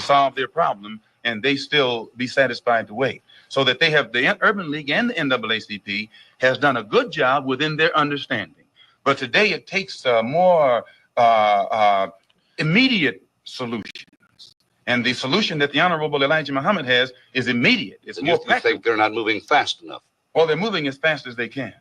solve their problem, and they still be satisfied to wait. So that they have, the Urban League and the NAACP has done a good job within their understanding. But today it takes more immediate solutions. And the solution that the Honorable Elijah Muhammad has is immediate. It's more practical. You think they're not moving fast enough? Well, they're moving as fast as they can.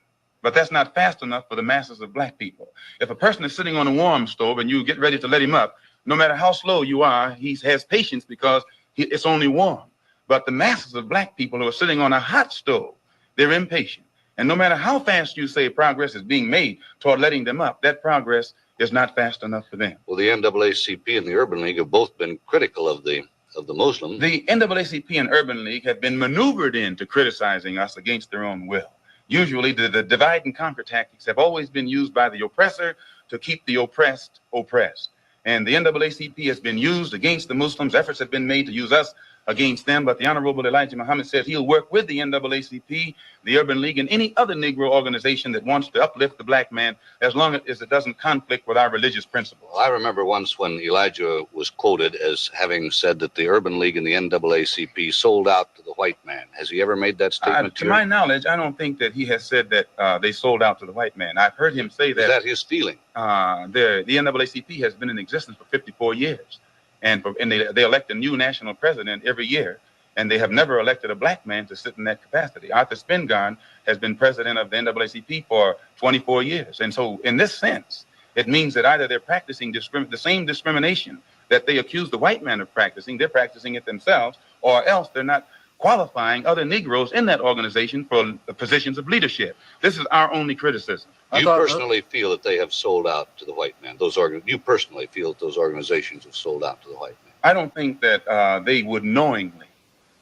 But that's not fast enough for the masses of black people. If a person is sitting on a warm stove and you get ready to let him up, no matter how slow you are, he has patience because it's only warm. But the masses of black people who are sitting on a hot stove, they're impatient. And no matter how fast you say progress is being made toward letting them up, that progress is not fast enough for them. Well, the NAACP and the Urban League have both been critical of the Muslims. The NAACP and Urban League have been maneuvered into criticizing us against their own will. Usually, the divide and conquer tactics have always been used by the oppressor to keep the oppressed oppressed. And the NAACP has been used against the Muslims. Efforts have been made to use us against them. But the Honorable Elijah Muhammad says he'll work with the NAACP, the Urban League, and any other Negro organization that wants to uplift the black man as long as it doesn't conflict with our religious principles. Well, I remember once when Elijah was quoted as having said that the Urban League and the NAACP sold out to the white man. Has he ever made that statement to my knowledge, I don't think that he has said that they sold out to the white man. I've heard him say that. Is that his feeling? The NAACP has been in existence for 54 years. And they elect a new national president every year, and they have never elected a black man to sit in that capacity. Arthur Spingarn has been president of the NAACP for 24 years. And so in this sense, it means that either they're practicing the same discrimination that they accuse the white man of practicing, they're practicing it themselves, or else they're not qualifying other Negroes in that organization for positions of leadership. This is our only criticism. You personally feel that they have sold out to the white man? You personally feel that those organizations have sold out to the white man? I don't think that they would knowingly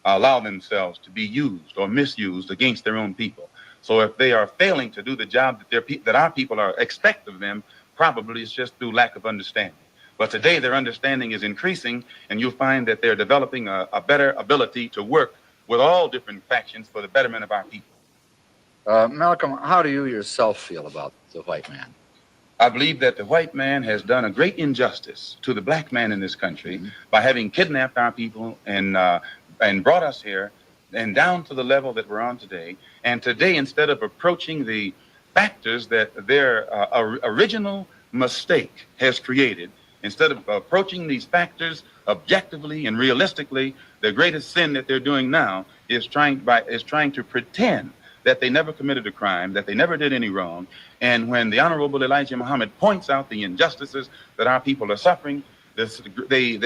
allow themselves to be used or misused against their own people. So if they are failing to do the job that our people are expect of them, probably it's just through lack of understanding. But today their understanding is increasing, and you'll find that they're developing a better ability to work with all different factions for the betterment of our people. Malcolm, how do you yourself feel about the white man? I believe that the white man has done a great injustice to the black man in this country by having kidnapped our people and brought us here and down to the level that we're on today. And today, instead of approaching the factors that their original mistake has created, instead of approaching these factors objectively and realistically, the greatest sin that they're doing now is trying to pretend that they never committed a crime, that they never did any wrong. And when the Honorable Elijah Muhammad points out the injustices that our people are suffering, they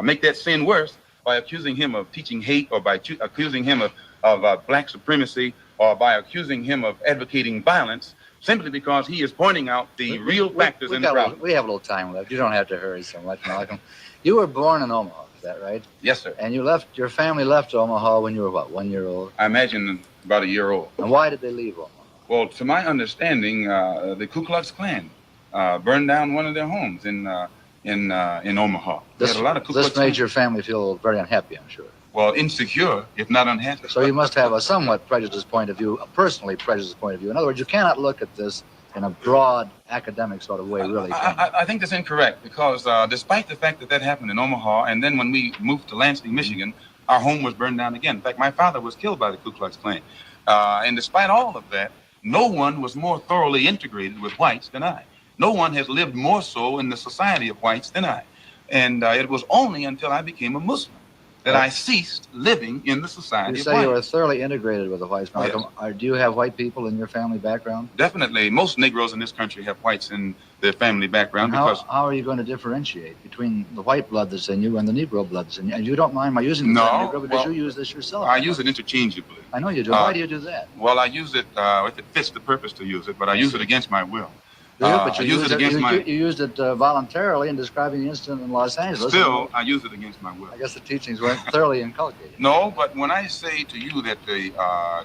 make that sin worse by accusing him of teaching hate, or by accusing him of black supremacy, or by accusing him of advocating violence, simply because he is pointing out the real factors in the problem. We have a little time left. You don't have to hurry so much, Malcolm. You were born in Omaha, is that right? Yes, sir. And your family left Omaha when you were, what, 1 year old? I imagine about a year old. And why did they leave Omaha? Well, to my understanding, the Ku Klux Klan burned down one of their homes in Omaha. This made your family feel very unhappy, I'm sure. Well, insecure, if not unhappy. So you must have a somewhat prejudiced point of view, a personally prejudiced point of view. In other words, you cannot look at this in a broad academic sort of way, really. I think that's incorrect, because despite the fact that that happened in Omaha, and then when we moved to Lansing, Michigan, our home was burned down again. In fact, my father was killed by the Ku Klux Klan. And despite all of that, no one was more thoroughly integrated with whites than I. No one has lived more so in the society of whites than I. And it was only until I became a Muslim that I ceased living in the society of whites. You say you were thoroughly integrated with the whites, Malcolm. Yes. Do you have white people in your family background? Definitely. Most Negroes in this country have whites in their family background. How are you going to differentiate between the white blood that's in you and the Negro blood that's in you? And you don't mind my using the term Negro because you use this yourself. I use it interchangeably. I know you do. Why do you do that? Well, I use it if it fits the purpose to use it, but I use it against my will. But you used it voluntarily in describing the incident in Los Angeles. Still, I use it against my will. I guess the teachings weren't thoroughly inculcated. No, but when I say to you that the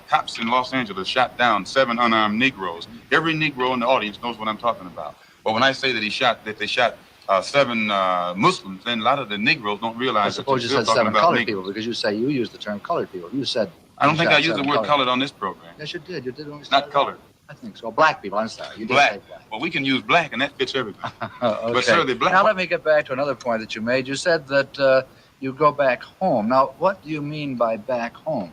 cops in Los Angeles shot down 7 unarmed Negroes, every Negro in the audience knows what I'm talking about. But when I say that they shot 7 Muslims, then a lot of the Negroes don't realize that you're still talking about colored people, because you say you used the term colored people. You said I don't think I used the word colored on this program. Yes, you did. You did when we started. Not colored. I think so. Black people, I'm sorry. You did Black. say black. Well, we can use black, and that fits everybody. Okay. But, sir, the black... Now, let me get back to another point that you made. You said that you go back home. Now, what do you mean by back home?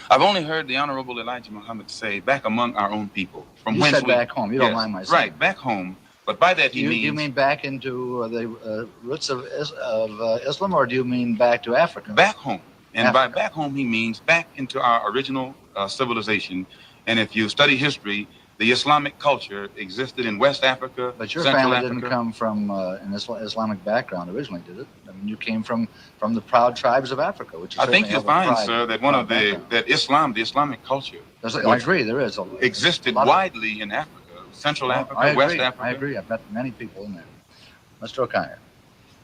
I've only heard the Honorable Elijah Muhammad say, back among our own people. From You whence said back home. You don't mind my saying. Right, back home. But by that he means... Do you mean back into the roots of Islam, or do you mean back to Africa? Back home. And Africa. by back home, he means back into our original civilization. And if you study history, the Islamic culture existed in West Africa, But your Central family Africa. didn't come from an Islamic background originally, did it? I mean, you came from the proud tribes of Africa, which is I think certainly you'll have a find, pride- sir, that one of background. the Islamic culture I agree, there is. existed a lot of- widely in Africa, Central Africa, I agree, West Africa. I agree. I've met many people in there. Mr. O'Connor.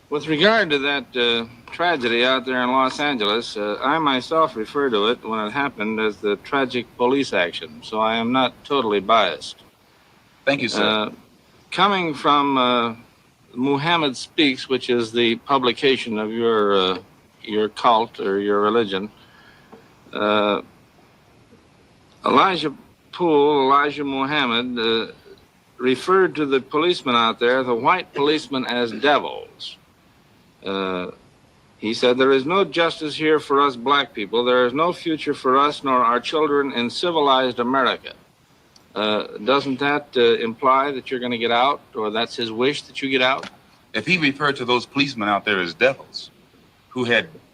With regard to that tragedy out there in Los Angeles, I myself refer to it when it happened as the tragic police action, so I am not totally biased. Thank you, sir. Coming from Muhammad Speaks, which is the publication of your cult or your religion, Elijah Muhammad referred to the policemen out there, the white policemen, as devils. He said, there is no justice here for us black people. There is no future for us nor our children in civilized America. Doesn't that imply that you're going to get out, or that's his wish that you get out? If he referred to those policemen out there as devils, who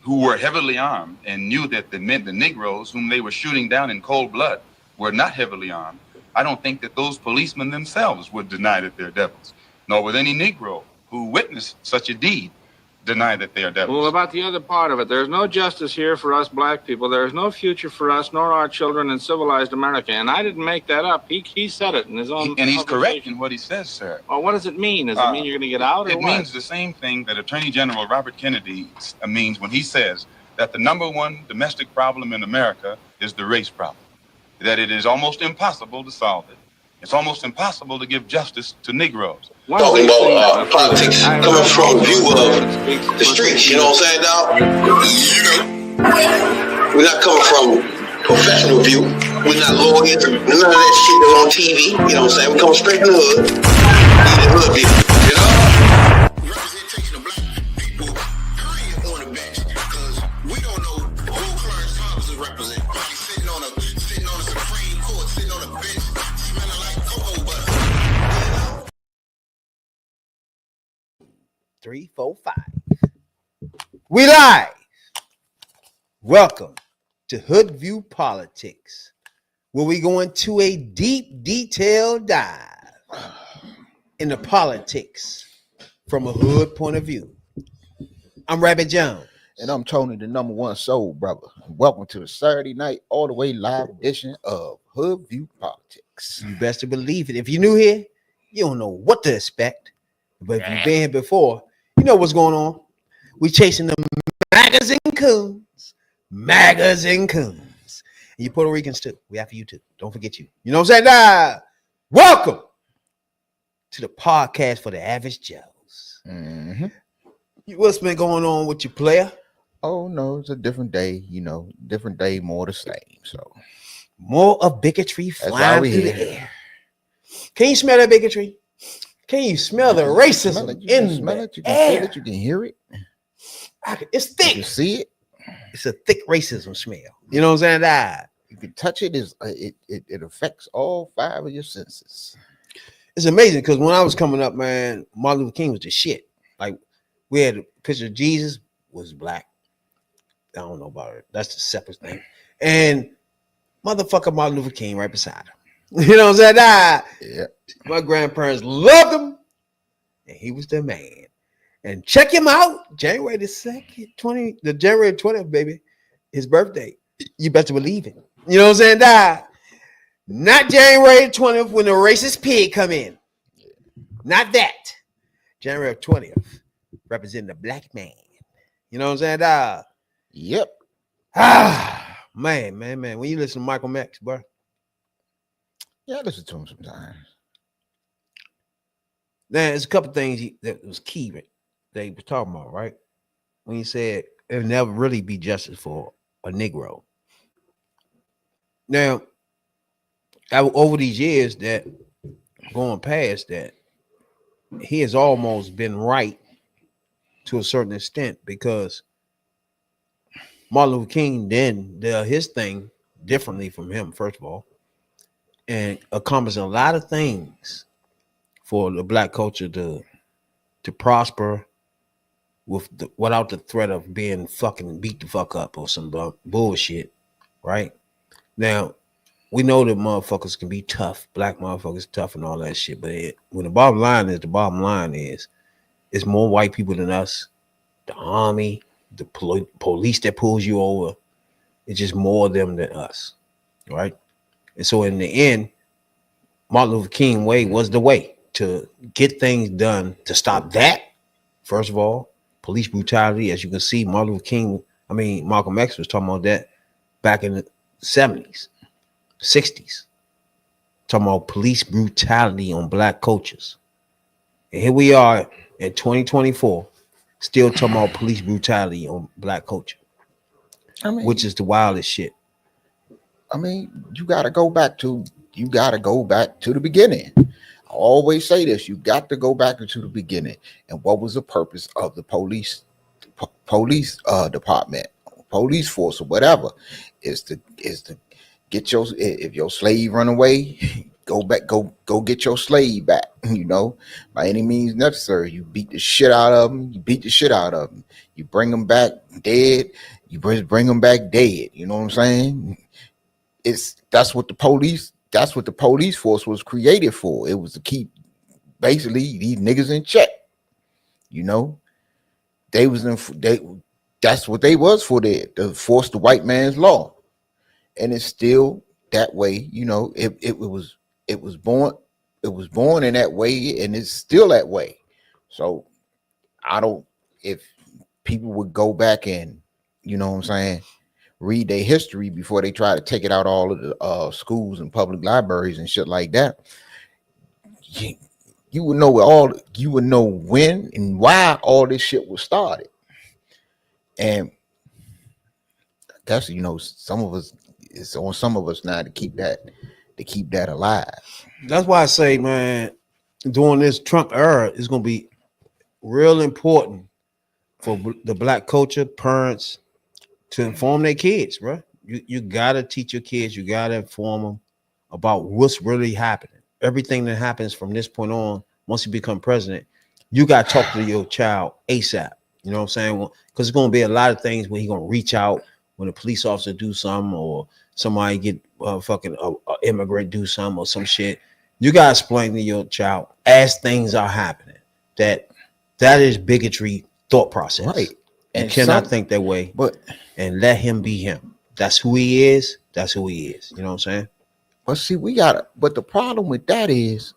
were heavily armed and knew that the Negroes whom they were shooting down in cold blood were not heavily armed, I don't think that those policemen themselves would deny that they're devils, nor would any Negro who witnessed such a deed deny that they are devils. Well, about the other part of it, there's no justice here for us black people. There is no future for us nor our children in civilized America. And I didn't make that up. He said it in his own And he's correct publication. in what he says, sir. Well, what does it mean? Does it mean you're going to get out, or It what? means the same thing that Attorney General Robert Kennedy means when he says that the number one domestic problem in America is the race problem, that it is almost impossible to solve it. It's almost impossible to give justice to Negroes. Talking about politics coming from a view of the streets, you know what I'm saying, dog? We're not coming from professional view. We're not lawyers, none of that shit that's on TV, you know what I'm saying? We come straight from the hood, the hood view, you know? Representation of black people, period, on the bench, because we don't know who Clarence Thomas is representing. Probably sitting on a Supreme Court, sitting on a bench, smelling like cocoa butter. 3, 4, 5. We live. Welcome to Hoodview Politics, where we go into a deep, detailed dive into politics from a hood point of view. I'm Rabbit Jones. And I'm Tony, the number one soul brother. Welcome to the Saturday night, all the way live edition of Hoodview Politics. You best to believe it. If you're new here, you don't know what to expect. But if you've been here before, you know what's going on. We chasing the magazine coons. And you Puerto Ricans too. We after you too. Don't forget you. You know what I'm saying? Welcome to the podcast for the average Joes. Mm-hmm. What's been going on with your player? Oh, no, it's a different day, you know, different day, more the same. So More of bigotry that's why flying we through here. the air. Can you smell that bigotry? Can you smell the racism Smell it, you in can smell the it, you can air? feel it, you can hear it, It's you thick. can see it, It's a thick racism smell. You know what I'm saying? you can touch it. It affects all 5 of your senses. It's amazing because when I was coming up, man, Martin Luther King was the shit. Like, we had a picture of Jesus was black. I don't know about it. That's the separate thing. And motherfucker Martin Luther King right beside him. You know what I'm saying? Yeah. My grandparents loved him, and he was their man. And check him out, January the 2nd, the January 20th, baby, his birthday. You better believe it. You know what I'm saying? Not January 20th when the racist pig come in. Not that. January 20th, representing the black man. You know what I'm saying? Yep. Man. When you listen to Michael Max, bro. Yeah, I listen to him sometimes. There's a couple things that was key that he was talking about, right? When he said it'll never really be justice for a Negro. Now, over these years that going past that, he has almost been right to a certain extent because Martin Luther King then did his thing differently from him, first of all, and accomplished a lot of things for the black culture to prosper without the threat of being fucking beat the fuck up or some bullshit, right? Now, we know that motherfuckers can be tough, black motherfuckers tough and all that shit, but when the bottom line is, it's more white people than us, the army, the police that pulls you over. It's just more of them than us, right? And so in the end, Martin Luther King way was the way to get things done to stop that. First of all, police brutality, as you can see, Malcolm X was talking about that back in the 70s, 60s, talking about police brutality on black cultures. And here we are in 2024, still talking about police brutality on black culture, which is the wildest shit. I mean, you got to go back to the beginning. I always say this: you got to go back to the beginning. And what was the purpose of the police department, police force, or whatever? Is to get if your slave run away, go get your slave back. By any means necessary. You beat the shit out of them. You bring them back dead. You bring them back dead. You know what I'm saying? That's what the police force was created for. It was to keep basically these niggas in check. That's what they was for, to force the white man's law. And it's still that way. It was born in that way, and it's still that way. So if people would go back and, read their history before they try to take it out all of the schools and public libraries and shit like that, you would know when and why all this shit was started. And that's some of us, it's on some of us now to keep that alive. That's why I say, man, during this Trump era, it's gonna be real important for the black culture, parents, to inform their kids, bro. You gotta teach your kids, you gotta inform them about what's really happening. Everything that happens from this point on, once you become president, you gotta talk to your child ASAP. You know what I'm saying? Because it's gonna be a lot of things when he's gonna reach out when a police officer do something, or somebody get fucking immigrant do something or some shit. You gotta explain to your child as things are happening that is bigotry thought process. Right. And you cannot think that way, and let him be him. That's who he is. That's who he is. You know what I'm saying? But see, but the problem with that is,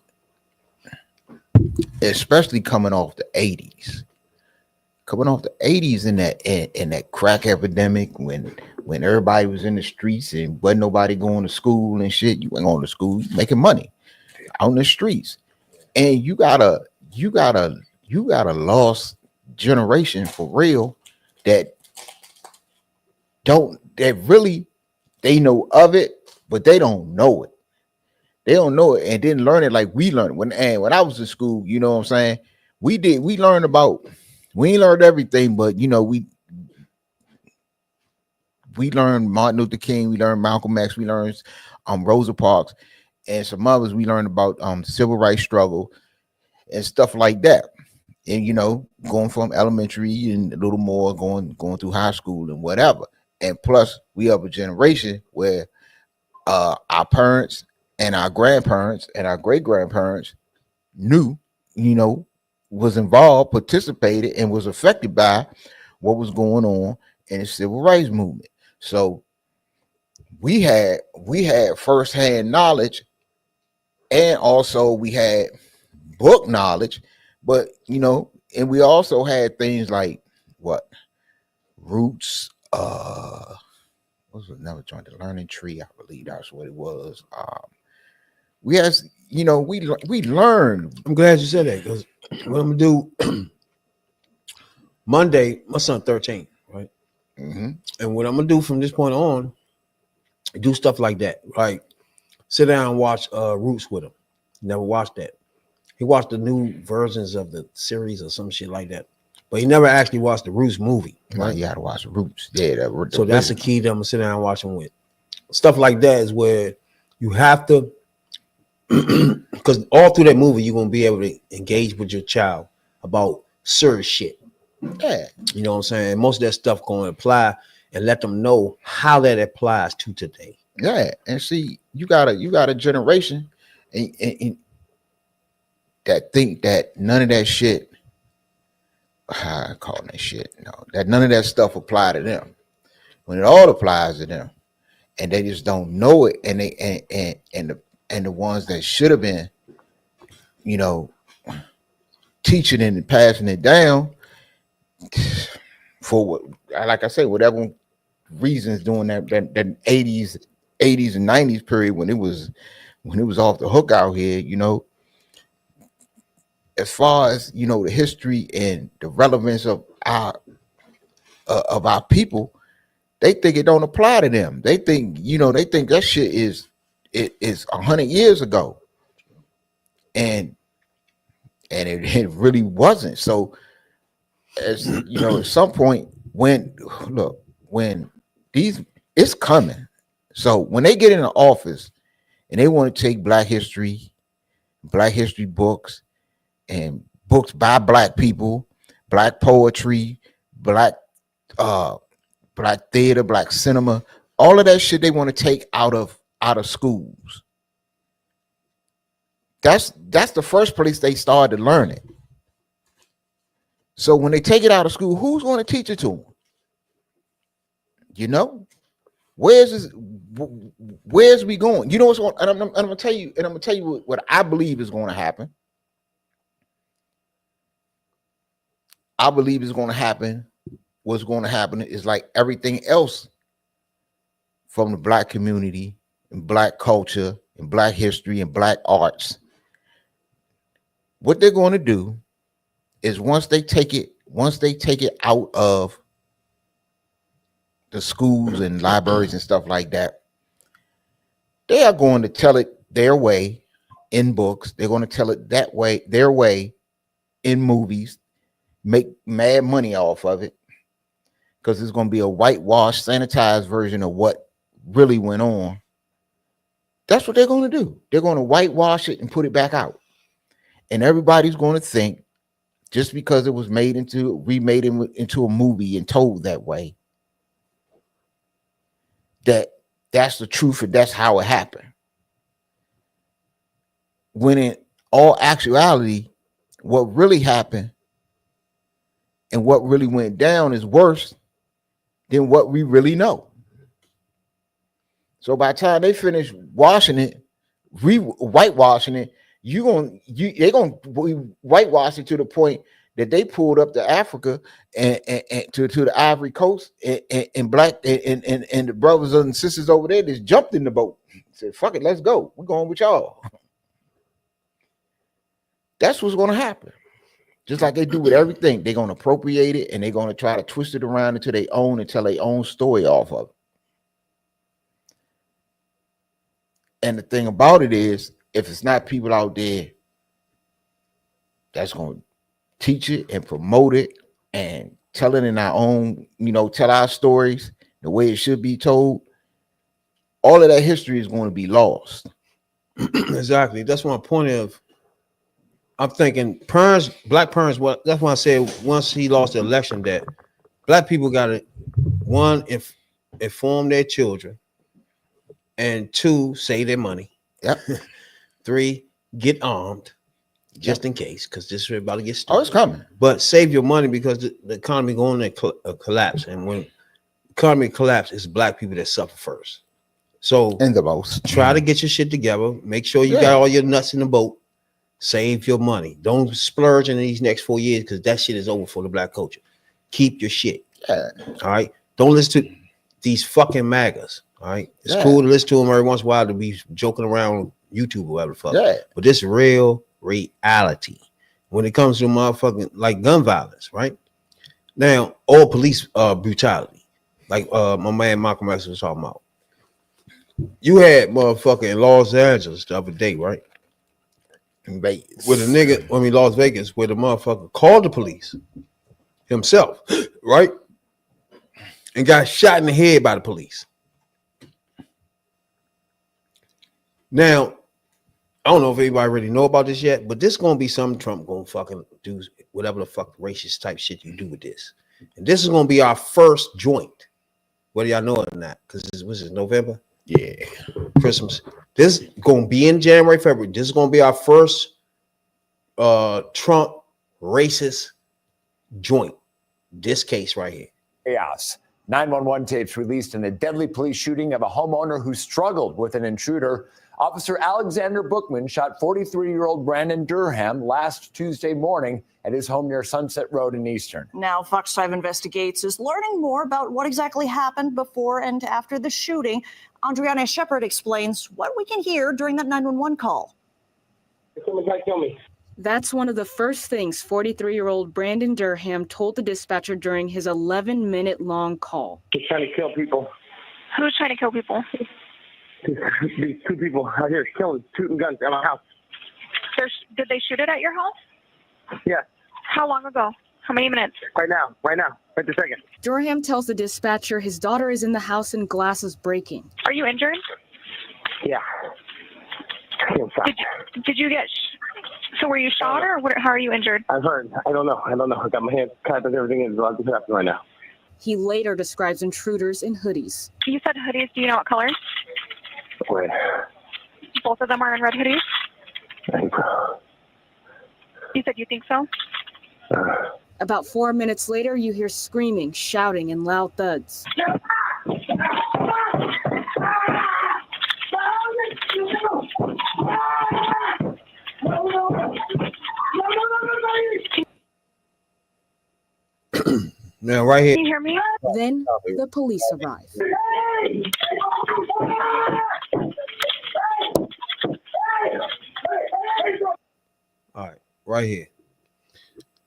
especially coming off the 80s in that crack epidemic, when everybody was in the streets and wasn't nobody going to school and shit. You ain't going to school, you making money on the streets, and you got a lost generation for real that really they know of it, but they don't know it. They don't know it and didn't learn it like we learned. When I was in school, you know what I'm saying? We ain't learned everything, but we learned Martin Luther King, we learned Malcolm X, we learned Rosa Parks, and some others. We learned about civil rights struggle and stuff like that. And going from elementary and a little more going through high school and whatever. And plus, we have a generation where our parents and our grandparents and our great grandparents knew, was involved, participated, and was affected by what was going on in the civil rights movement. So we had firsthand knowledge, and also we had book knowledge, but and we also had things like roots, what was another joint, the learning tree, I believe that's what it was. We learned. I'm glad you said that, because what I'm gonna do Monday, my son 13, right? Mm-hmm. And what I'm gonna do from this point on, do stuff like that, like sit down and watch Roots with him. Never watched that. He watched the new versions of the series or some shit like that, but he never actually watched the Roots movie. Right? You gotta watch the Roots. Yeah, So that's the key that I'm gonna sit down and watch him with. Stuff like that is where you have to, because all through that movie you're gonna be able to engage with your child about serious shit. Yeah, you know what I'm saying. Most of that stuff gonna apply and let them know how that applies to today. Yeah, and see, you got a generation and that think that none of that shit. How I call that shit? No, that none of that stuff apply to them. When it all applies to them, and they just don't know it, and they and the ones that should have been, you know, teaching it and passing it down for what, like I say, whatever reasons during that 80s and 90s period when it was off the hook out here, you know, as far as, you know, the history and the relevance of our people, they think it don't apply to them. They think, you know, that shit is 100 years ago, and it really wasn't. So, as you know, at some point when it's coming. So when they get in the office and they want to take Black history books and books by Black people, Black poetry, Black theater, Black cinema, all of that shit they want to take out of schools. That's the first place they started learning. So when they take it out of school, who's going to teach it to them? You know, where's we going? You know what's going? And I'm gonna tell you what I believe is going to happen. I believe is going to happen. What's going to happen is like everything else from the Black community and Black culture and Black history and Black arts. What they're going to do is once they take it out of the schools and libraries and stuff like that, they are going to tell it their way in books. They're going to tell it their way in movies, make mad money off of it, because it's going to be a whitewashed, sanitized version of what really went on. That's what they're going to do. They're going to whitewash it and put it back out. And everybody's going to think, just because it was remade into a movie and told that way, that's the truth and that's how it happened. When in all actuality, what really happened and what really went down is worse than what we really know. So by the time they finish washing it, whitewashing it, they're gonna whitewash it to the point that they pulled up to Africa and to the Ivory Coast and Black and the brothers and sisters over there just jumped in the boat. Said, "Fuck it, let's go. We're going with y'all." That's what's going to happen. Just like they do with everything, they're going to appropriate it and they're going to try to twist it around into their own and tell their own story off of it. And the thing about it is, if it's not people out there that's going to teach it and promote it and tell it in our own, tell our stories the way it should be told, all of that history is going to be lost. Exactly. That's my point of. I'm thinking parents, Black parents. That's why I said once he lost the election, that Black people got to, one, inform their children, and two, save their money. Yep. 3, get armed, just in case, because this is about to get started. Oh, it's coming. But save your money because the economy going to collapse, and when the economy collapse, it's Black people that suffer first. So And the most. Try to get your shit together. Make sure you got all your nuts in the boat. Save your money. Don't splurge in these next 4 years because that shit is over for the Black culture. Keep your shit. Yeah. All right. Don't listen to these fucking MAGAs. All right. It's cool to listen to them every once in a while to be joking around on YouTube or whatever the fuck. Yeah. But this real reality when it comes to motherfucking like gun violence, right? Now, all police brutality, like my man Malcolm X was talking about. You had motherfucker in Los Angeles the other day, right? In Vegas. With a nigga, Las Vegas, where the motherfucker called the police himself, right? And got shot in the head by the police. Now, I don't know if anybody really know about this yet, but this is gonna be something Trump gonna fucking do, whatever the fuck racist type shit you do with this. And this is gonna be our first joint, whether y'all know it or not, because this is November. Yeah. Christmas. This is gonna be in January, February. This is gonna be our first Trump racist joint. This case right here. Chaos. 911 tapes released in a deadly police shooting of a homeowner who struggled with an intruder. Officer Alexander Bookman shot 43-year-old Brandon Durham last Tuesday morning at his home near Sunset Road in Eastern. Now, Fox 5 Investigates is learning more about what exactly happened before and after the shooting. Andriana Shepard explains what we can hear during that 911 call. Kill me. That's one of the first things 43-year-old Brandon Durham told the dispatcher during his 11-minute-long call. He's trying to kill people. Who's trying to kill people? These two people out here killing, shooting guns at my house. Did they shoot it at your house? Yeah. How long ago? How many minutes? Right now, right this second. Durham tells the dispatcher his daughter is in the house and glass is breaking. Are you injured? Yeah. Did you get... So were you shot or how are you injured? I've heard. I don't know. I got my hands cut and everything is happening right now. He later describes intruders in hoodies. You said hoodies. Do you know what color? Red. Both of them are in red hoodies? I think so. You said you think so? About 4 minutes later, you hear screaming, shouting, and loud thuds. Now, right here. Can you hear me? Then the police arrive. All right, right here.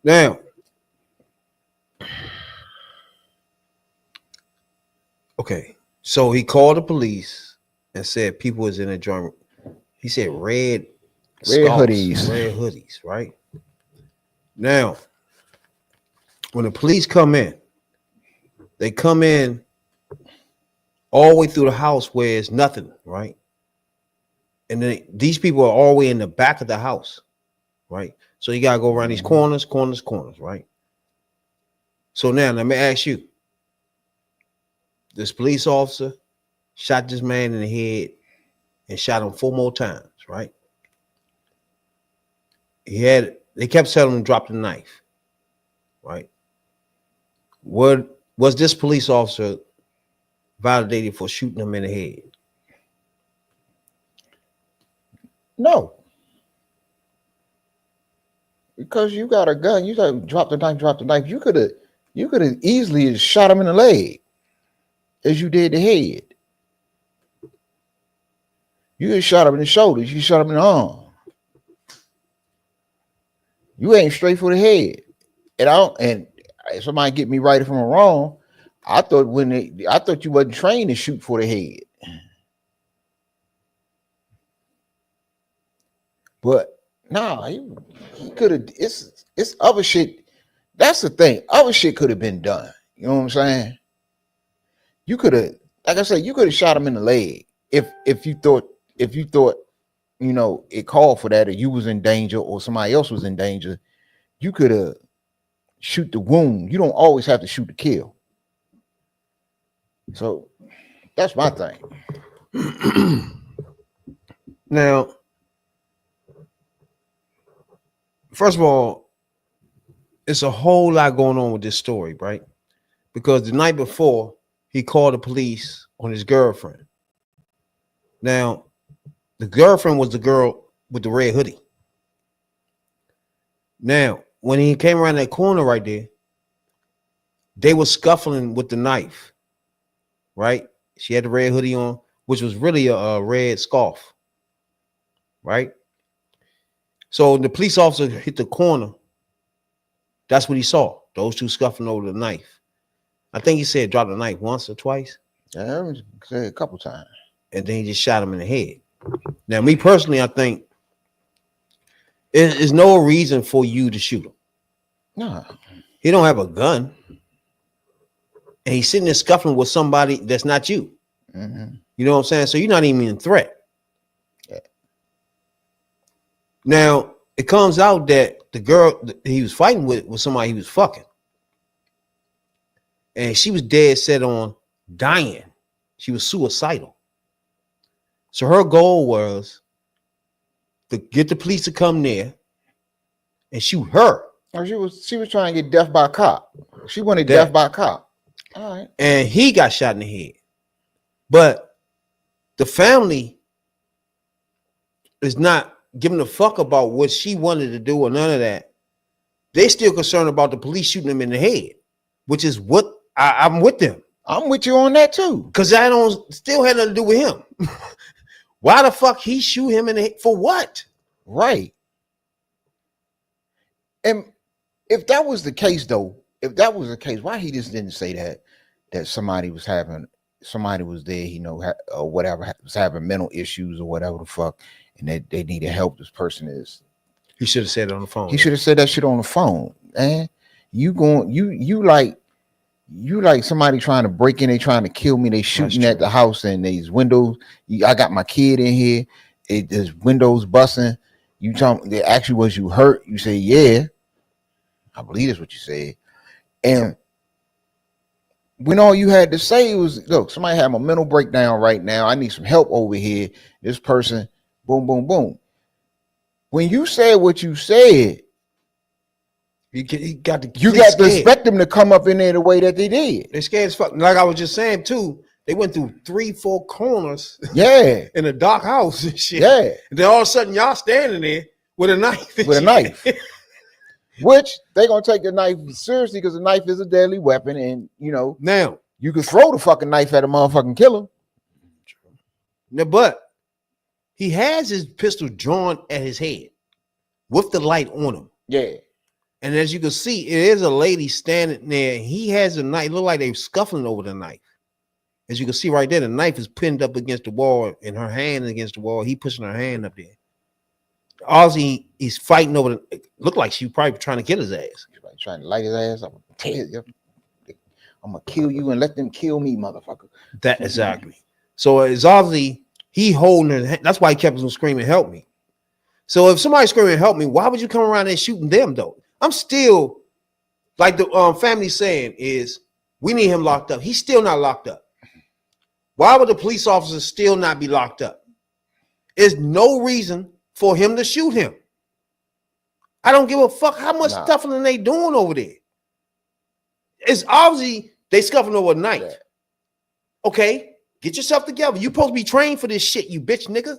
Now, okay, so he called the police and said people was in a joint. He said red hoodies, right? Now, when the police come in, they come in all the way through the house where it's nothing, right? And then these people are all the way in the back of the house, right? So you gotta go around these corners, right? So now let me ask you: this police officer shot this man in the head and shot him 4 more times, right? They kept telling him to drop the knife, right? Was this police officer validated for shooting him in the head? No. Because you got a gun, you got to drop the knife. You could have easily shot him in the leg as you did the head. You could have shot him in the shoulders, you shot him in the arm. You ain't straight for the head. And somebody get me right if I'm wrong. I thought you wasn't trained to shoot for the head. But no, he could have. It's other shit. That's the thing. Other shit could have been done. You know what I'm saying? You could have, like I said, you could have shot him in the leg if you thought, you know, it called for that, or you was in danger, or somebody else was in danger. You could have shoot the wound. You don't always have to shoot to kill. So that's my thing. Now, first of all, it's a whole lot going on with this story, right? Because the night before, he called the police on his girlfriend. Now, the girlfriend was the girl with the red hoodie. Now, when he came around that corner right there, they were scuffling with the knife, right? She had the red hoodie on, which was really a red scarf, right? So the police officer hit the corner. That's what he saw. Those two scuffling over the knife. I think he said drop the knife once or twice. Yeah, a couple times. and then he just shot him in the head. Now, me personally, I think there's no reason for you to shoot him. No, he don't have a gun, and he's sitting there scuffling with somebody that's not you. Mm-hmm. You know what I'm saying? So you're not even a threat. Yeah. Now it comes out that the girl that he was fighting with was somebody he was fucking, and she was dead set on dying. She was suicidal. So her goal was to get the police to come there and shoot her. Or she was trying to get death by a cop. She wanted death by a cop. All right. And he got shot in the head. But the family is not giving a fuck about what she wanted to do or none of that. They still concerned about the police shooting him in the head, which is what I'm with them. I'm with you on that too. Because I don't still had nothing to do with him. Why the fuck he shoot him in the head? For what? Right. And if that was the case, though, why he just didn't say that somebody was there, or whatever, was having mental issues or whatever the fuck, and that they needed help. This person is. He should have said it on the phone. He should have said that shit on the phone. Man, you like somebody trying to break in, they trying to kill me, they shooting at the house and these windows. I got my kid in here, there's windows busting. You talking, they ask you, was you hurt? You say, yeah. I believe that's what you said. And when all you had to say was, look, somebody had my mental breakdown right now. I need some help over here. This person, boom, boom, boom. When you said what you said, you got to expect them to come up in there the way that they did. They're scared as fuck. Like I was just saying too, they went through 3-4 corners. Yeah. In a dark house and shit. Yeah. And then all of a sudden y'all standing there with a knife. With a knife. Which they're gonna take the knife seriously because the knife is a deadly weapon, and now you can throw the fucking knife at a motherfucking killer. Now, but he has his pistol drawn at his head with the light on him. Yeah. And as you can see, it is a lady standing there. He has a knife. It look like they're scuffling over the knife. As you can see right there, the knife is pinned up against the wall and her hand against the wall. He pushing her hand up there. Ozzy, he's fighting over the, looked like she was probably trying to kill his ass. Trying to light his ass. I'm gonna kill you and let them kill me, motherfucker. That exactly. So it's obviously he holding her hand. That's why he kept on screaming, help me. So if somebody's screaming, help me, why would you come around there shooting them though? I'm still like the family saying is we need him locked up. He's still not locked up. Why would the police officers still not be locked up? There's no reason for him to shoot him. I don't give a fuck how much scuffling they doing over there. It's obviously they scuffling over a knife. Yeah. Okay, get yourself together. You supposed to be trained for this shit, you bitch nigga.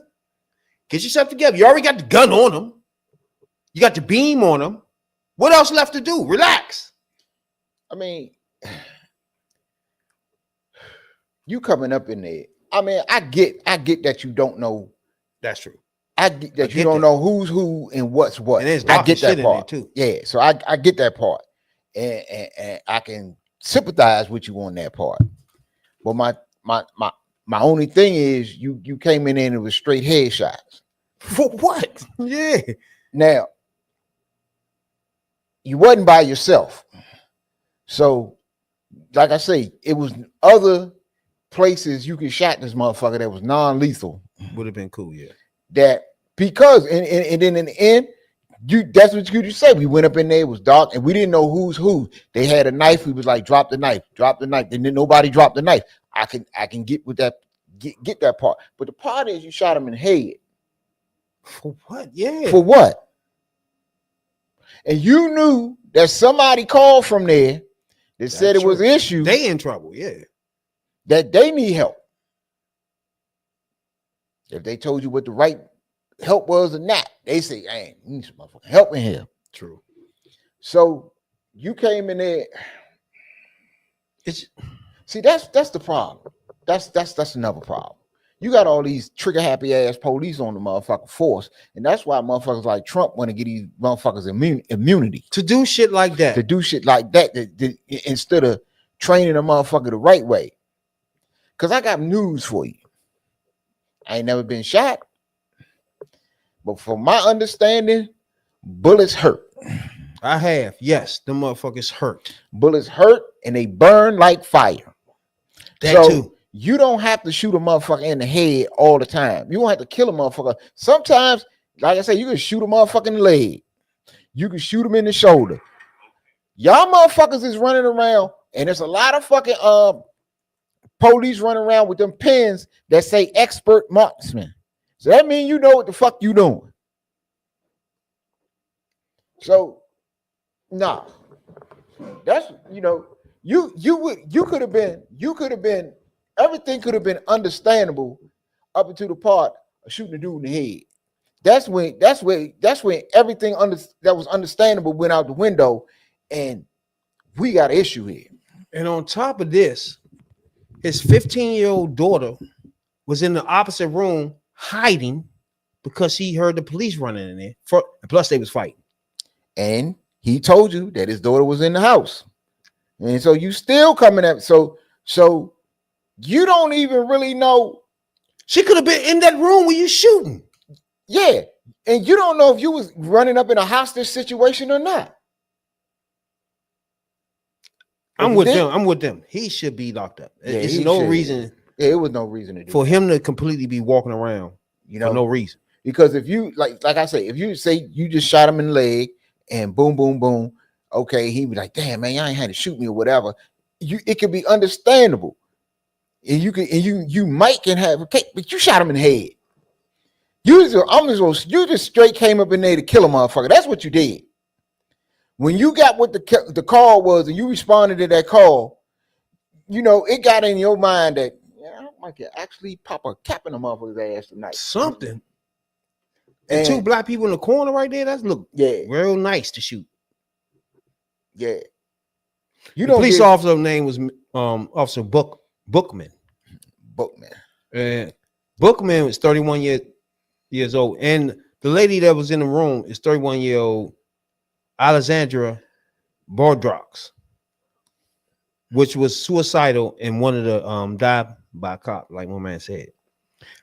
Get yourself together. You already got the gun on him. You got the beam on him. What else left to do? Relax. I mean, you coming up in there. I mean, I get that you don't know. That's true. I get that you don't know who's who and what's what. And I get that part too. Yeah, so I get that part, and I can sympathize with you on that part. But my only thing is you came in and it was straight headshots. For what? Yeah. Now you wasn't by yourself, so like I say, it was other places you could shot this motherfucker that was non-lethal. Would have been cool, yeah. That because and then in the end, that's what you say. We went up in there, it was dark, and we didn't know who's who. They had a knife. We was like, drop the knife. Then nobody dropped the knife. I can get with that, get that part. But the part is you shot him in the head. For what? Yeah. For what? And you knew that somebody called from there that said it was an issue. They in trouble, yeah. That they need help. If they told you what the right help was or not, they say, hey, you need some motherfucking help in here. True. So you came in there. See, that's the problem. That's another problem. You got all these trigger happy ass police on the motherfucking force, and that's why motherfuckers like Trump want to get these motherfuckers immunity to do shit like that. That instead of training a motherfucker the right way. Because I got news for you. I ain't never been shot. But from my understanding, bullets hurt. I have. Yes, the motherfuckers hurt. Bullets hurt and they burn like fire. That too. You don't have to shoot a motherfucker in the head all the time. You don't have to kill a motherfucker. Sometimes, like I say, you can shoot a motherfucker in the leg. You can shoot him in the shoulder. Y'all motherfuckers is running around, and there's a lot of fucking police running around with them pins that say expert marksman. So that means you know what the fuck you doing. So, nah. That's, you know, you could have been everything could have been understandable up until the part of shooting the dude in the head. That's when everything that was understandable went out the window, and we got an issue here. And on top of this, his 15-year-old daughter was in the opposite room hiding because she heard the police running in there. Plus, they was fighting. And he told you that his daughter was in the house. And so you still coming at so you don't even really know. She could have been in that room where you shooting. Yeah. And you don't know if you was running up in a hostage situation or not. I'm with them. He should be locked up. Yeah, It's no reason. Yeah, it was no reason to do for him to completely be walking around, you know, for no reason. Because if you like I say, if you say you just shot him in the leg and boom, boom, boom, okay, he be like, damn man, y'all ain't had to shoot me or whatever. It could be understandable. And you might can have a cake, but you shot him in the head. You just straight came up in there to kill a motherfucker. That's what you did. When you got what the call was and you responded to that call, you know, it got in your mind that I might actually pop a cap in a motherfucker's ass tonight. Something. And two black people in the corner right there, that's look real nice to shoot. Yeah. The police officer's name was Officer Bookman. And Bookman was 31 years old. And the lady that was in the room is 31-year-old Alexandra Bordrox, which was suicidal and wanted to die by a cop, like my man said.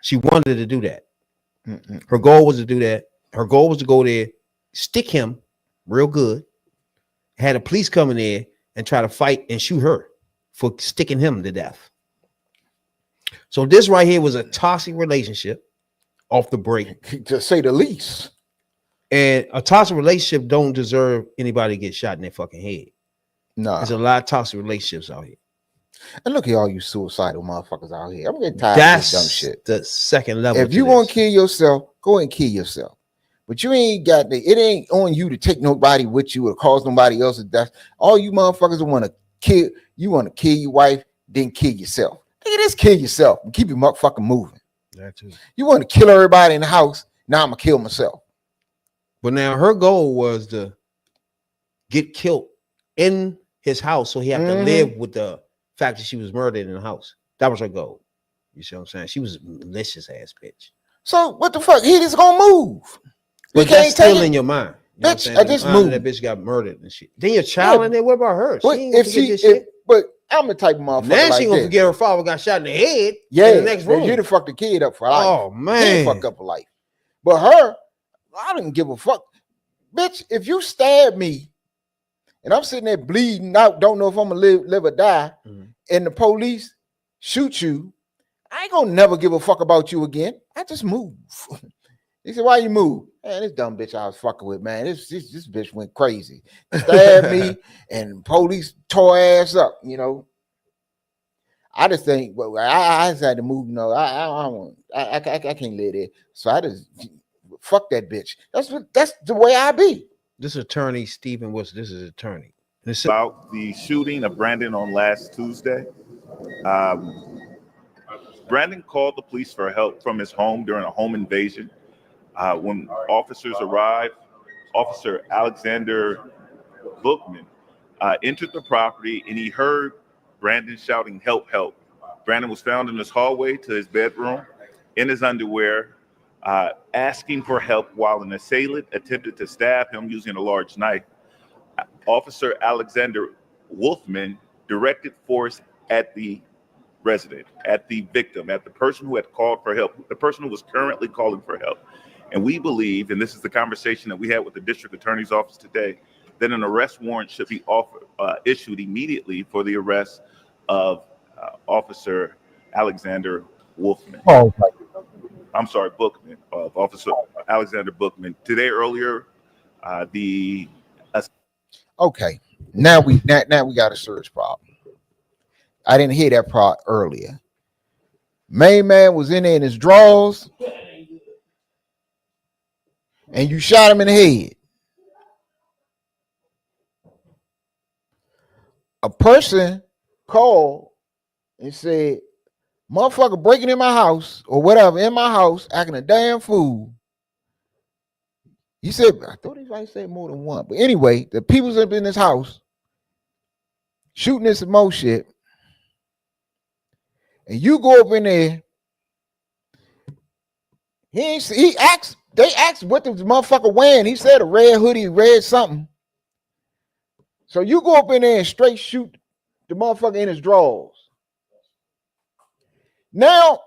She wanted to do that. Her goal was to do that. Her goal was to go there, stick him real good, had the police come in there and try to fight and shoot her for sticking him to death. So this right here was a toxic relationship off the break, to say the least. And a toxic relationship don't deserve anybody to get shot in their fucking head. No, there's a lot of toxic relationships out here. And look at all you suicidal motherfuckers out here. I'm getting tired of this dumb shit. The second level. If you want to kill yourself, go ahead and kill yourself. But you ain't got it ain't on you to take nobody with you or cause nobody else to death. All you motherfuckers want to kill your wife, then kill yourself. Nigga, just kill yourself and keep your motherfucking moving. That too. You want to kill everybody in the house. Now I'm gonna kill myself. But now her goal was to get killed in his house, so he had to live with the fact that she was murdered in the house. That was her goal. You see what I'm saying? She was a malicious ass bitch. So what the fuck? He just gonna move. But that's still in your mind. You bitch, I just moved. That bitch got murdered and shit. Then your child in there. What about her? But I'm the type of motherfucker. Now she gonna forget her father got shot in the head. Yeah, in the next room. You done fucked the kid up for life. Oh man, fuck up for life. But her, I didn't give a fuck, bitch. If you stab me, and I'm sitting there bleeding out, don't know if I'm gonna live or die, and the police shoot you, I ain't gonna never give a fuck about you again. I just move. He said, "Why you move?" Man, this dumb bitch I was fucking with, man. This bitch went crazy. Stabbed me, and police tore ass up. You know, I just think, well, I just had to move. You know, I can't live there. So I just fuck that bitch. That's the way I be. This attorney Stephen Wilson. This is attorney. About the shooting of Brandon on last Tuesday. Brandon called the police for help from his home during a home invasion. When officers arrived, Officer Alexander Bookman entered the property and he heard Brandon shouting, "Help, help." Brandon was found in his hallway to his bedroom in his underwear, asking for help while an assailant attempted to stab him using a large knife. Officer Alexander Wolfman directed force at the resident, at the victim, at the person who had called for help, the person who was currently calling for help. And we believe, and this is the conversation that we had with the district attorney's office today, that an arrest warrant should be issued immediately for the arrest of Officer Alexander Wolfman. Oh, I'm sorry, Bookman, of Officer Alexander Bookman. Today earlier, okay. Now we got a serious problem. I didn't hear that part earlier. Main man was in there in his drawers, and you shot him in the head. A person called and said, motherfucker breaking in my house or whatever, in my house, acting a damn fool. He said, I thought he might say more than one. But anyway, the people's up in this house shooting this more shit. And you go up in there. They asked what the motherfucker wearing. He said a red hoodie, red something. So you go up in there and straight shoot the motherfucker in his drawers. Now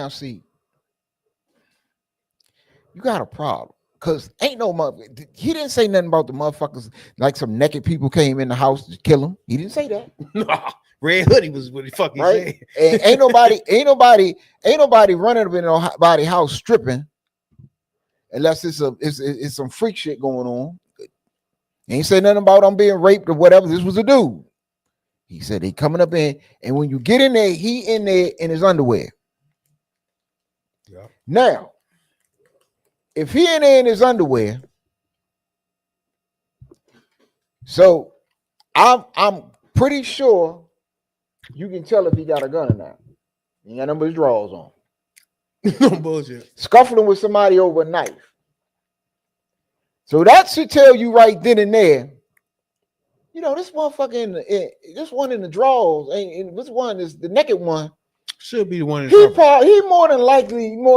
see, you got a problem. Cause ain't no motherfucker. He didn't say nothing about the motherfuckers like some naked people came in the house to kill him. He didn't say that. Red hoodie was what he fucking right? said. And ain't nobody running up in nobody's house stripping, unless it's some freak shit going on. He ain't say nothing about I'm being raped or whatever. This was a dude. He said they coming up in, and when you get in there, he in there in his underwear. Yeah. Now, if he in there in his underwear, so I'm pretty sure you can tell if he got a gun or not. He got none but his drawers on. No bullshit. Scuffling with somebody over a knife. So that should tell you right then and there, you know, this motherfucker this one in the drawers, and this one is the naked one. Should be the one. He more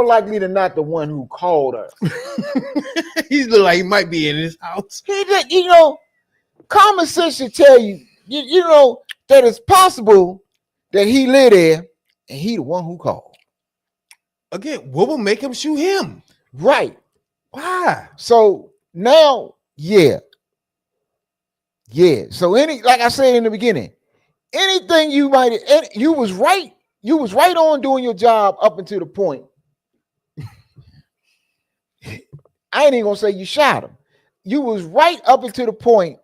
likely than not the one who called us. He look like he might be in his house. He did, you know, common sense should tell you, you know, that it's possible that he live there and he the one who called. Again, what will make him shoot him? Right. Why? So now, yeah. So like I said in the beginning, anything you was right on doing your job up until the point. I ain't even gonna say you shot him. You was right up until the point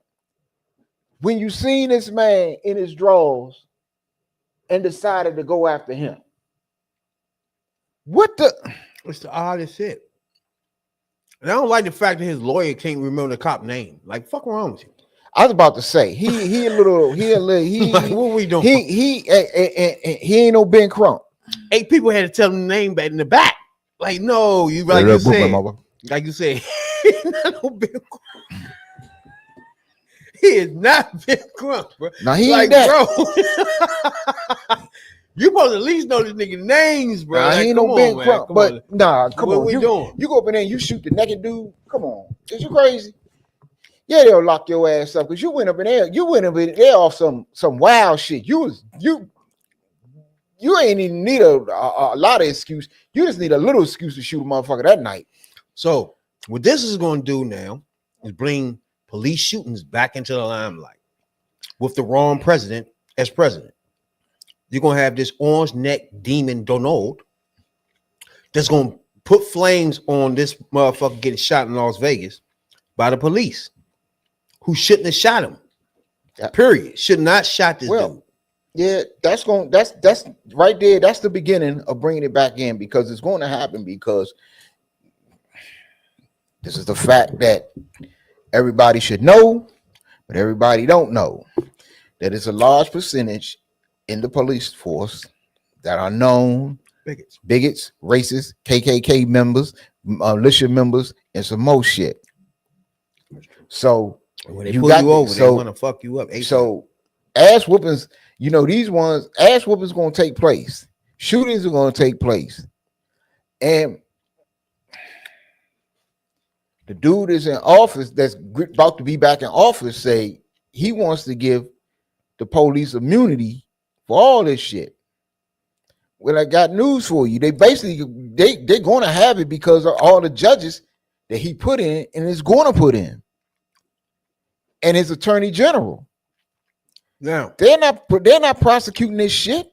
when you seen this man in his drawers and decided to go after him. It's the oddest shit. And I don't like the fact that his lawyer can't remember the cop name. Like, fuck wrong with you? I was about to say he like, what we doing? He ain't no Ben Crump. 8 people had to tell him the name back in the back. Like, no, you like you said, he's not no Ben Crump. He is not Ben Crump, bro. Now he like, ain't that. Bro. You supposed to at least know this nigga names, bro. Nah, like, he ain't no Ben Crump. But come what on, we doing? You go up in there and you shoot the naked dude. Come on, is you crazy? Yeah, they'll lock your ass up because you went up in there off some wild shit. You ain't even need a lot of excuse. You just need a little excuse to shoot a motherfucker that night. So what this is going to do now is bring police shootings back into the limelight with the wrong president as president. You're going to have this orange neck demon Donald that's going to put flames on this motherfucker getting shot in Las Vegas by the police who shouldn't have shot him. Period. Should not shot this dude. Yeah, that's right there. That's the beginning of bringing it back in because it's going to happen because this is the fact that everybody should know, but everybody don't know that it's a large percentage in the police force that are known bigots, racists, KKK members, militia members, and some more shit. So when they pull you over, they want to fuck you up. So ass whoopings, you know, these ones, ass whoopings going to take place. Shootings are going to take place. And the dude is in office that's about to be back in office say he wants to give the police immunity for all this shit. Well, I got news for you. They basically they're going to have it because of all the judges that he put in and is going to put in, and his attorney general. Now they're not prosecuting this shit.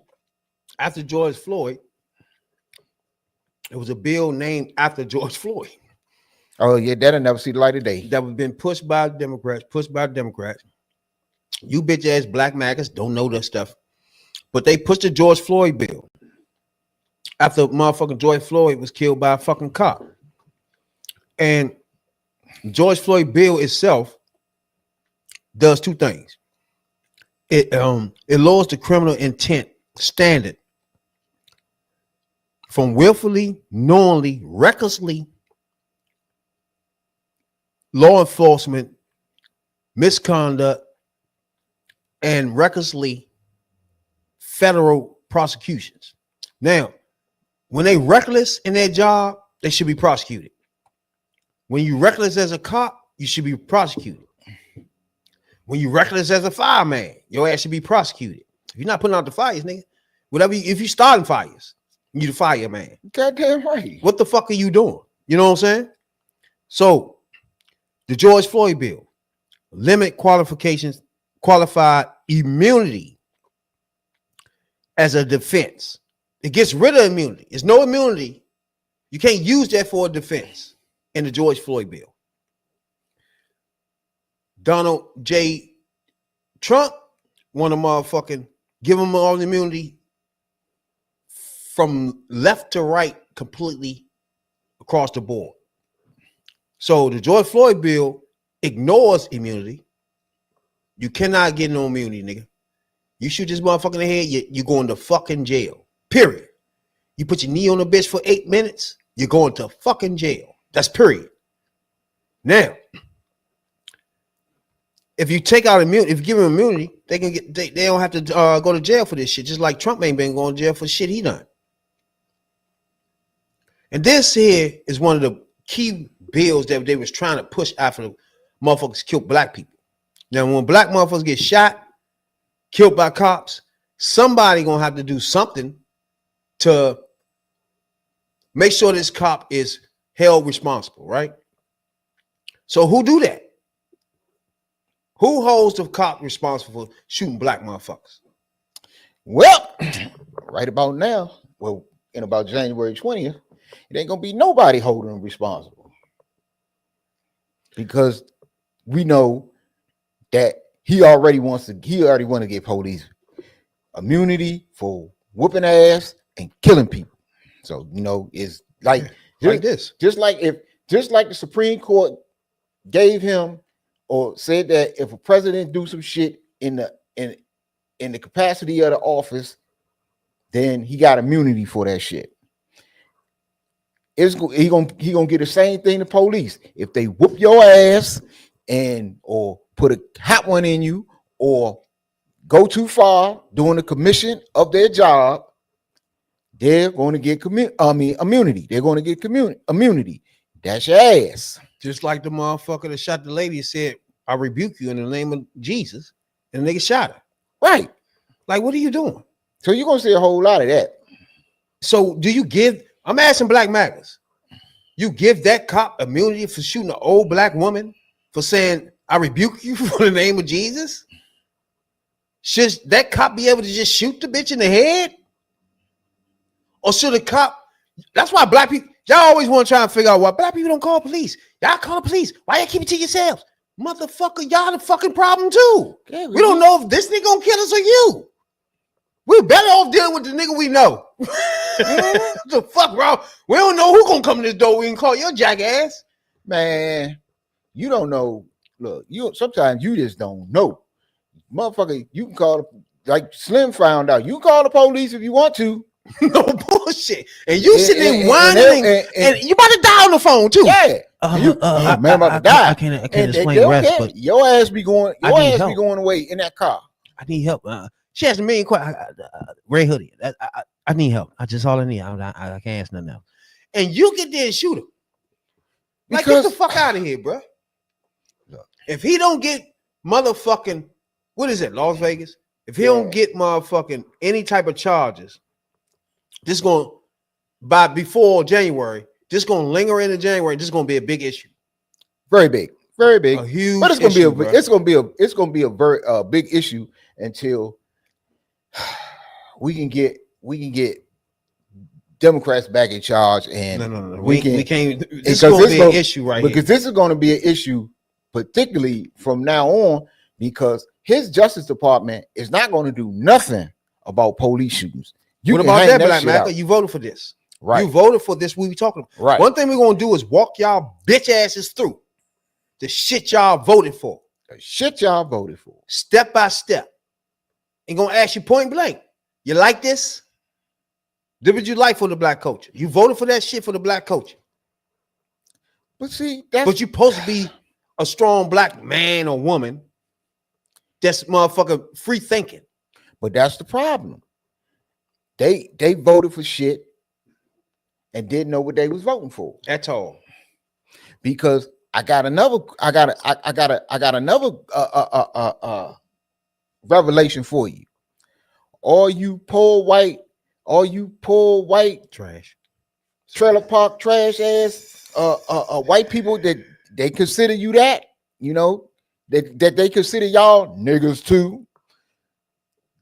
After George Floyd, it was a bill named after George Floyd. Oh yeah, that'll never see the light of day. That was been pushed by Democrats. You bitch ass black maggots don't know that stuff, but they pushed the George Floyd bill after motherfucking George Floyd was killed by a fucking cop. And George Floyd bill itself does two things. It lowers the criminal intent standard from willfully, knowingly, recklessly law enforcement misconduct and recklessly federal prosecutions. Now, when they reckless in their job, they should be prosecuted. When you reckless as a cop, you should be prosecuted. When you reckless as a fireman, your ass should be prosecuted. If you're not putting out the fires, nigga, if you starting fires, you the fireman. Goddamn right. What the fuck are you doing? You know what I'm saying? So the George Floyd bill limit qualified immunity as a defense. It gets rid of immunity. There's no immunity. You can't use that for a defense in the George Floyd bill. Donald J. Trump want to motherfucking give him all the immunity from left to right completely across the board. So the George Floyd bill ignores immunity. You cannot get no immunity, nigga. You shoot this motherfucker in the head, you're going to fucking jail. Period. You put your knee on a bitch for 8 minutes, you're going to fucking jail. That's period. Now, if you take out immunity, if you give them immunity, they can get they don't have to go to jail for this shit. Just like Trump ain't been going to jail for shit he done. And this here is one of the key bills that they was trying to push after the motherfuckers killed black people. Now, when black motherfuckers get shot, killed by cops, somebody gonna have to do something to make sure this cop is held responsible, right? So who do that? Who holds the cop responsible for shooting black motherfuckers? Well, right about now, well, in about January 20th, it ain't gonna be nobody holding him responsible. Because we know that he already want to give police immunity for whooping ass and killing people. So, you know, it's like this. Just like the Supreme Court gave him or said that if a president do some shit in the capacity of the office, then he got immunity for that shit. He gonna get the same thing to police. If they whoop your ass or put a hot one in you or go too far during the commission of their job, they're going to get immunity. They're going to get immunity. That's your ass. Just like the motherfucker that shot the lady said, I rebuke you in the name of Jesus, and the nigga shot her. Right. Like, what are you doing? So you're going to see a whole lot of that. So do you give, I'm asking black maggots, you give that cop immunity for shooting an old black woman for saying, I rebuke you for the name of Jesus? Should that cop be able to just shoot the bitch in the head? Or should a cop, that's why black people, y'all always want to try and figure out why black people don't call police. Y'all call the police. Why y'all keep it to yourselves? Motherfucker, y'all the fucking problem too. Yeah, we don't know if this nigga gonna kill us or you. We're better off dealing with the nigga we know. What the fuck, bro? We don't know who gonna come to this door. We can call your jackass. Man, you don't know. Look, sometimes you just don't know. Motherfucker, you can call, like Slim found out, you can call the police if you want to. No bullshit. And you sitting there whining and you about to die on the phone too. Yeah. Man about to die. I can't explain the rest, but your ass be going away in that car. I need help. She has a million questions. Ray Hoodie. I need help. That's all I need. I can't ask nothing else. And you get there and shoot him. Like, get the fuck out of here, bro. If he don't get motherfucking, what is it, Las Vegas? If he don't get motherfucking any type of charges, this going by before January, this gonna linger into January. This is gonna be a big issue. Very big, very big. A huge but it's gonna issue, be it's gonna be a very big issue until we can get Democrats back in charge, and no. We can't. This is because gonna be an issue right here. Because this is going to be an issue, particularly from now on, because his Justice Department is not going to do nothing about police shootings. What about that, Black Macker? You voted for this. Right. You voted for this. We talking about. Right. One thing we're gonna do is walk y'all bitch asses through the shit y'all voted for. The shit y'all voted for. Step by step. And gonna ask you point blank. You like this? Did what you like for the black culture? You voted for that shit for the black culture. But see, but you're supposed to be a strong black man or woman that's motherfucker free thinking. But that's the problem. They voted for shit and didn't know what they was voting for. That's all. Because I got another revelation for you. All you poor white trash, trailer park trash ass white people that they consider you that, you know, that they consider y'all niggas too.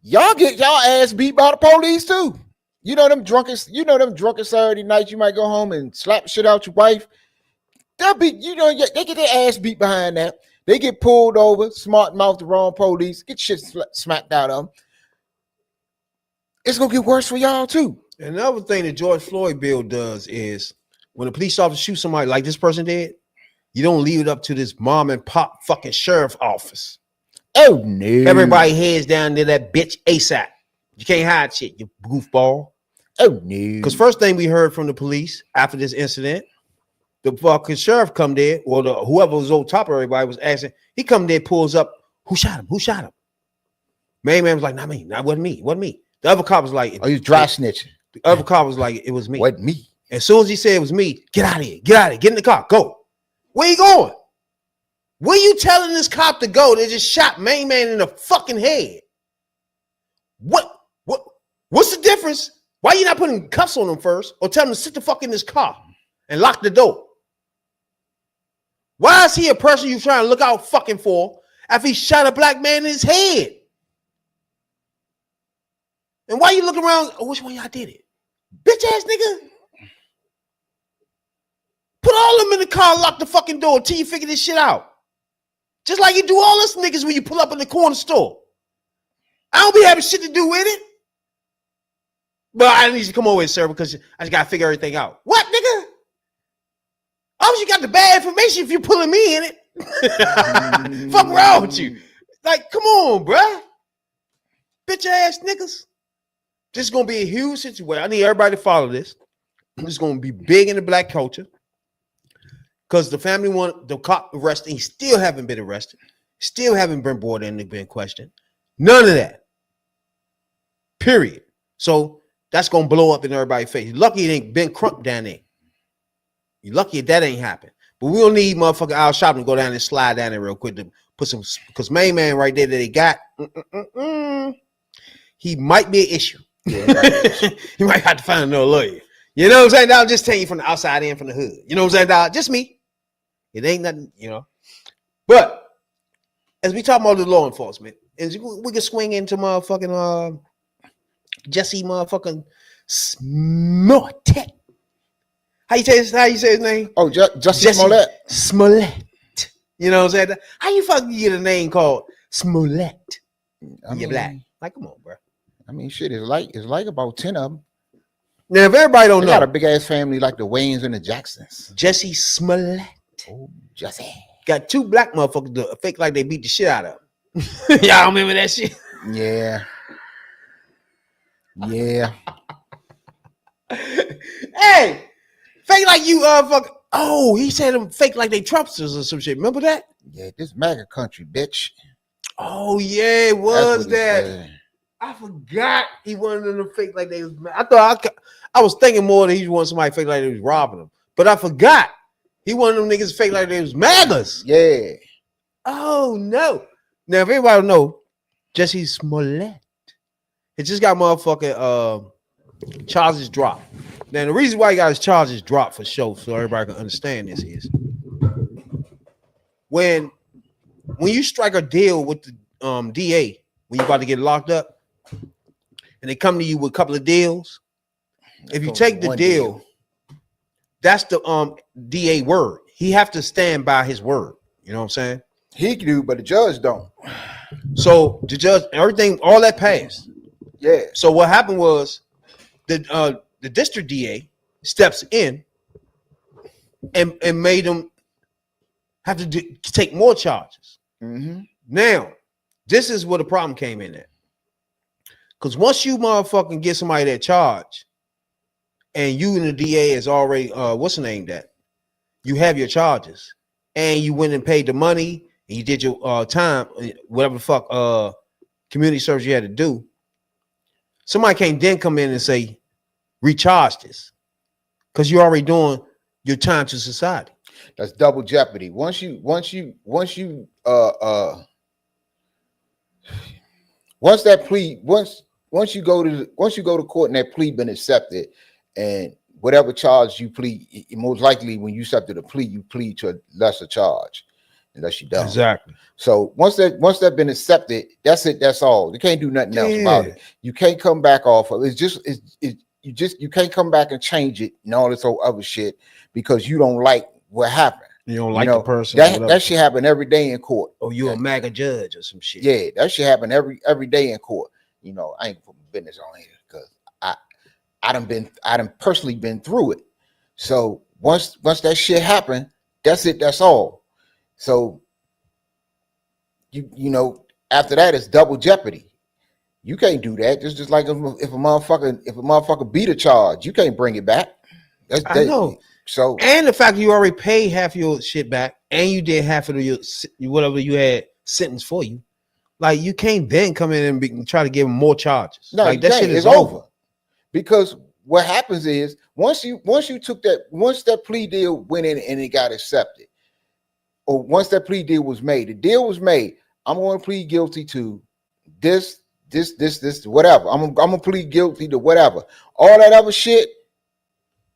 Y'all get y'all ass beat by the police too. You know them drunken Saturday nights you might go home and slap shit out your wife. They'll be, they get their ass beat behind that. They get pulled over, smart mouth the wrong police, get shit smacked out of them. It's gonna get worse for y'all too. Another thing the George Floyd bill does is when a police officer shoots somebody like this person did, you don't leave it up to this mom and pop fucking sheriff office. Oh no! Everybody heads down to that bitch ASAP. You can't hide shit, you goofball. Oh no! Because first thing we heard from the police after this incident, the fucking sheriff come there, or whoever was on top of everybody was asking. He come there, pulls up. Who shot him? Who shot him? Man was like, not me. Not wasn't me. Wasn't me. The other cop was like, "Oh, you dry snitching." The other cop was like, "It was me." Wasn't me. As soon as he said it was me, get out of here. Get out of here. Get in the car. Go. Where you going? Where you telling this cop to go? They just shot main man in the fucking head. What's the difference? Why you not putting cuffs on him first, or tell him to sit the fuck in this car and lock the door? Why is he a person you trying to look out fucking for after he shot a black man in his head? And why you looking around? Oh, which one y'all did it? Bitch ass nigga. Put all of them in the car and lock the fucking door until you figure this shit out. Just like you do all us niggas when you pull up in the corner store. I don't be having shit to do with it. But I need you to come over here, sir, because I just gotta figure everything out. What, nigga? Obviously you got the bad information if you're pulling me in it. Fuck wrong with you? Like, come on, bruh. Bitch ass niggas. This is gonna be a huge situation. I need everybody to follow this. This is gonna be big in the black culture. Because the family want the cop arrested. He still haven't been arrested. Still haven't been brought in and been questioned. None of that. Period. So that's gonna blow up in everybody's face. Lucky it ain't been crunk down there. You're lucky that ain't happened. But we don't need motherfucker Al Sharpton to go down and slide down there real quick to put some, because main man right there that they got, he might be an issue. Yeah, you might have to find another lawyer. You know what I'm saying? I'll just tell you from the outside in, from the hood. You know what I'm saying, dog? Just me. It ain't nothing, you know. But as we talk about the law enforcement, we can swing into motherfucking Jesse motherfucking Smollett. How you say his name? Oh, Jesse Smollett. Smollett. You know what I'm saying? How you fucking get a name called Smollett? You're black. Like, come on, bro. I mean, shit, it's like about 10 of them. Now, if everybody don't know, got a big ass family like the Waynes and the Jacksons. Jesse Smollett. Oh, Jesse. Got two black motherfuckers to fake like they beat the shit out of him. Y'all remember that shit? Yeah. Yeah. Hey, fake like you fuck. Oh, he said them fake like they Trumpsters or some shit. Remember that? Yeah, this MAGA country, bitch. Oh yeah, it was that. I forgot he wanted them to fake like they was. I was thinking more that he wanted somebody to fake like they was robbing them, but I forgot he wanted them niggas to fake like they was MAGAs. Yeah. Oh no, Now, if anybody know, Jesse Smollett, it just got motherfucking charges dropped. Now, the reason why he got his charges dropped for sure, so everybody can understand this, is when you strike a deal with the DA when you about to get locked up, and they come to you with a couple of deals. If you take the deal, that's the DA word. He have to stand by his word. You know what I'm saying? He do, but the judge don't. So the judge, everything, all that passed. Yeah. So what happened was the district DA steps in and made him have to take more charges. Mm-hmm. Now, this is where the problem came in at. Because once you motherfucking get somebody that charge, and you and the DA is already what's the name that? You have your charges, and you went and paid the money, and you did your time, whatever the fuck community service you had to do. Somebody can't then come in and say, recharge this. Because you're already doing your time to society. That's double jeopardy. Once you go to court and that plea been accepted, and whatever charge you plead, most likely when you accepted a plea, you plead to a lesser charge, unless you don't. Exactly. So once that been accepted, that's it. That's all. You can't do nothing else about it. You can't come back off of it. You can't come back and change it and all this whole other shit because you don't like what happened. You don't like the person. That shit happen every day in court. Or you a MAGA judge or some shit. Yeah, that shit happen every day in court. You know, I ain't putting business on here because I done personally been through it. So once that shit happened, that's it. That's all. So you know, after that it's double jeopardy. You can't do that. It's just like if a motherfucker beat a charge, you can't bring it back. I know. So and the fact that you already paid half your shit back, and you did half of your whatever you had sentenced for you, like you can't then come in and try to give them more charges. No, like that shit is over. Because what happens is once that plea deal went in and it got accepted, or once that plea deal was made, the deal was made. I'm going to plead guilty to this, whatever. I'm gonna plead guilty to whatever. All that other shit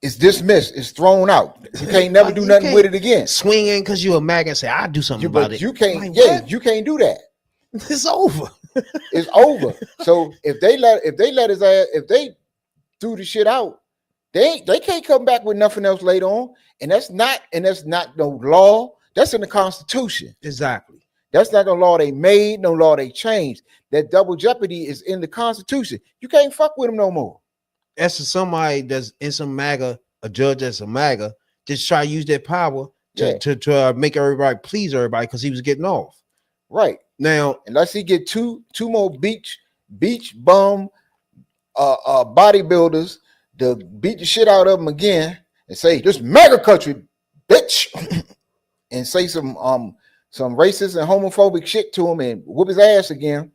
is dismissed. It's thrown out. You can't never do nothing with it again. Swing in because you're a MAGA and say I'll do something about it. You can't. Like, yeah, you can't do that. It's over. It's over. So if they let his ass, if they threw the shit out, they can't come back with nothing else later on. And that's not no law. That's in the Constitution. Exactly. That's not no law they made, no law they changed. That double jeopardy is in the Constitution. You can't fuck with them no more. As to somebody that's in some MAGA, a judge that's a MAGA, just try to use their power to make everybody please everybody because he was getting off. Right. Now, unless he get two more beach bum bodybuilders to beat the shit out of him again and say, this MAGA country, bitch, and say some racist and homophobic shit to him and whoop his ass again,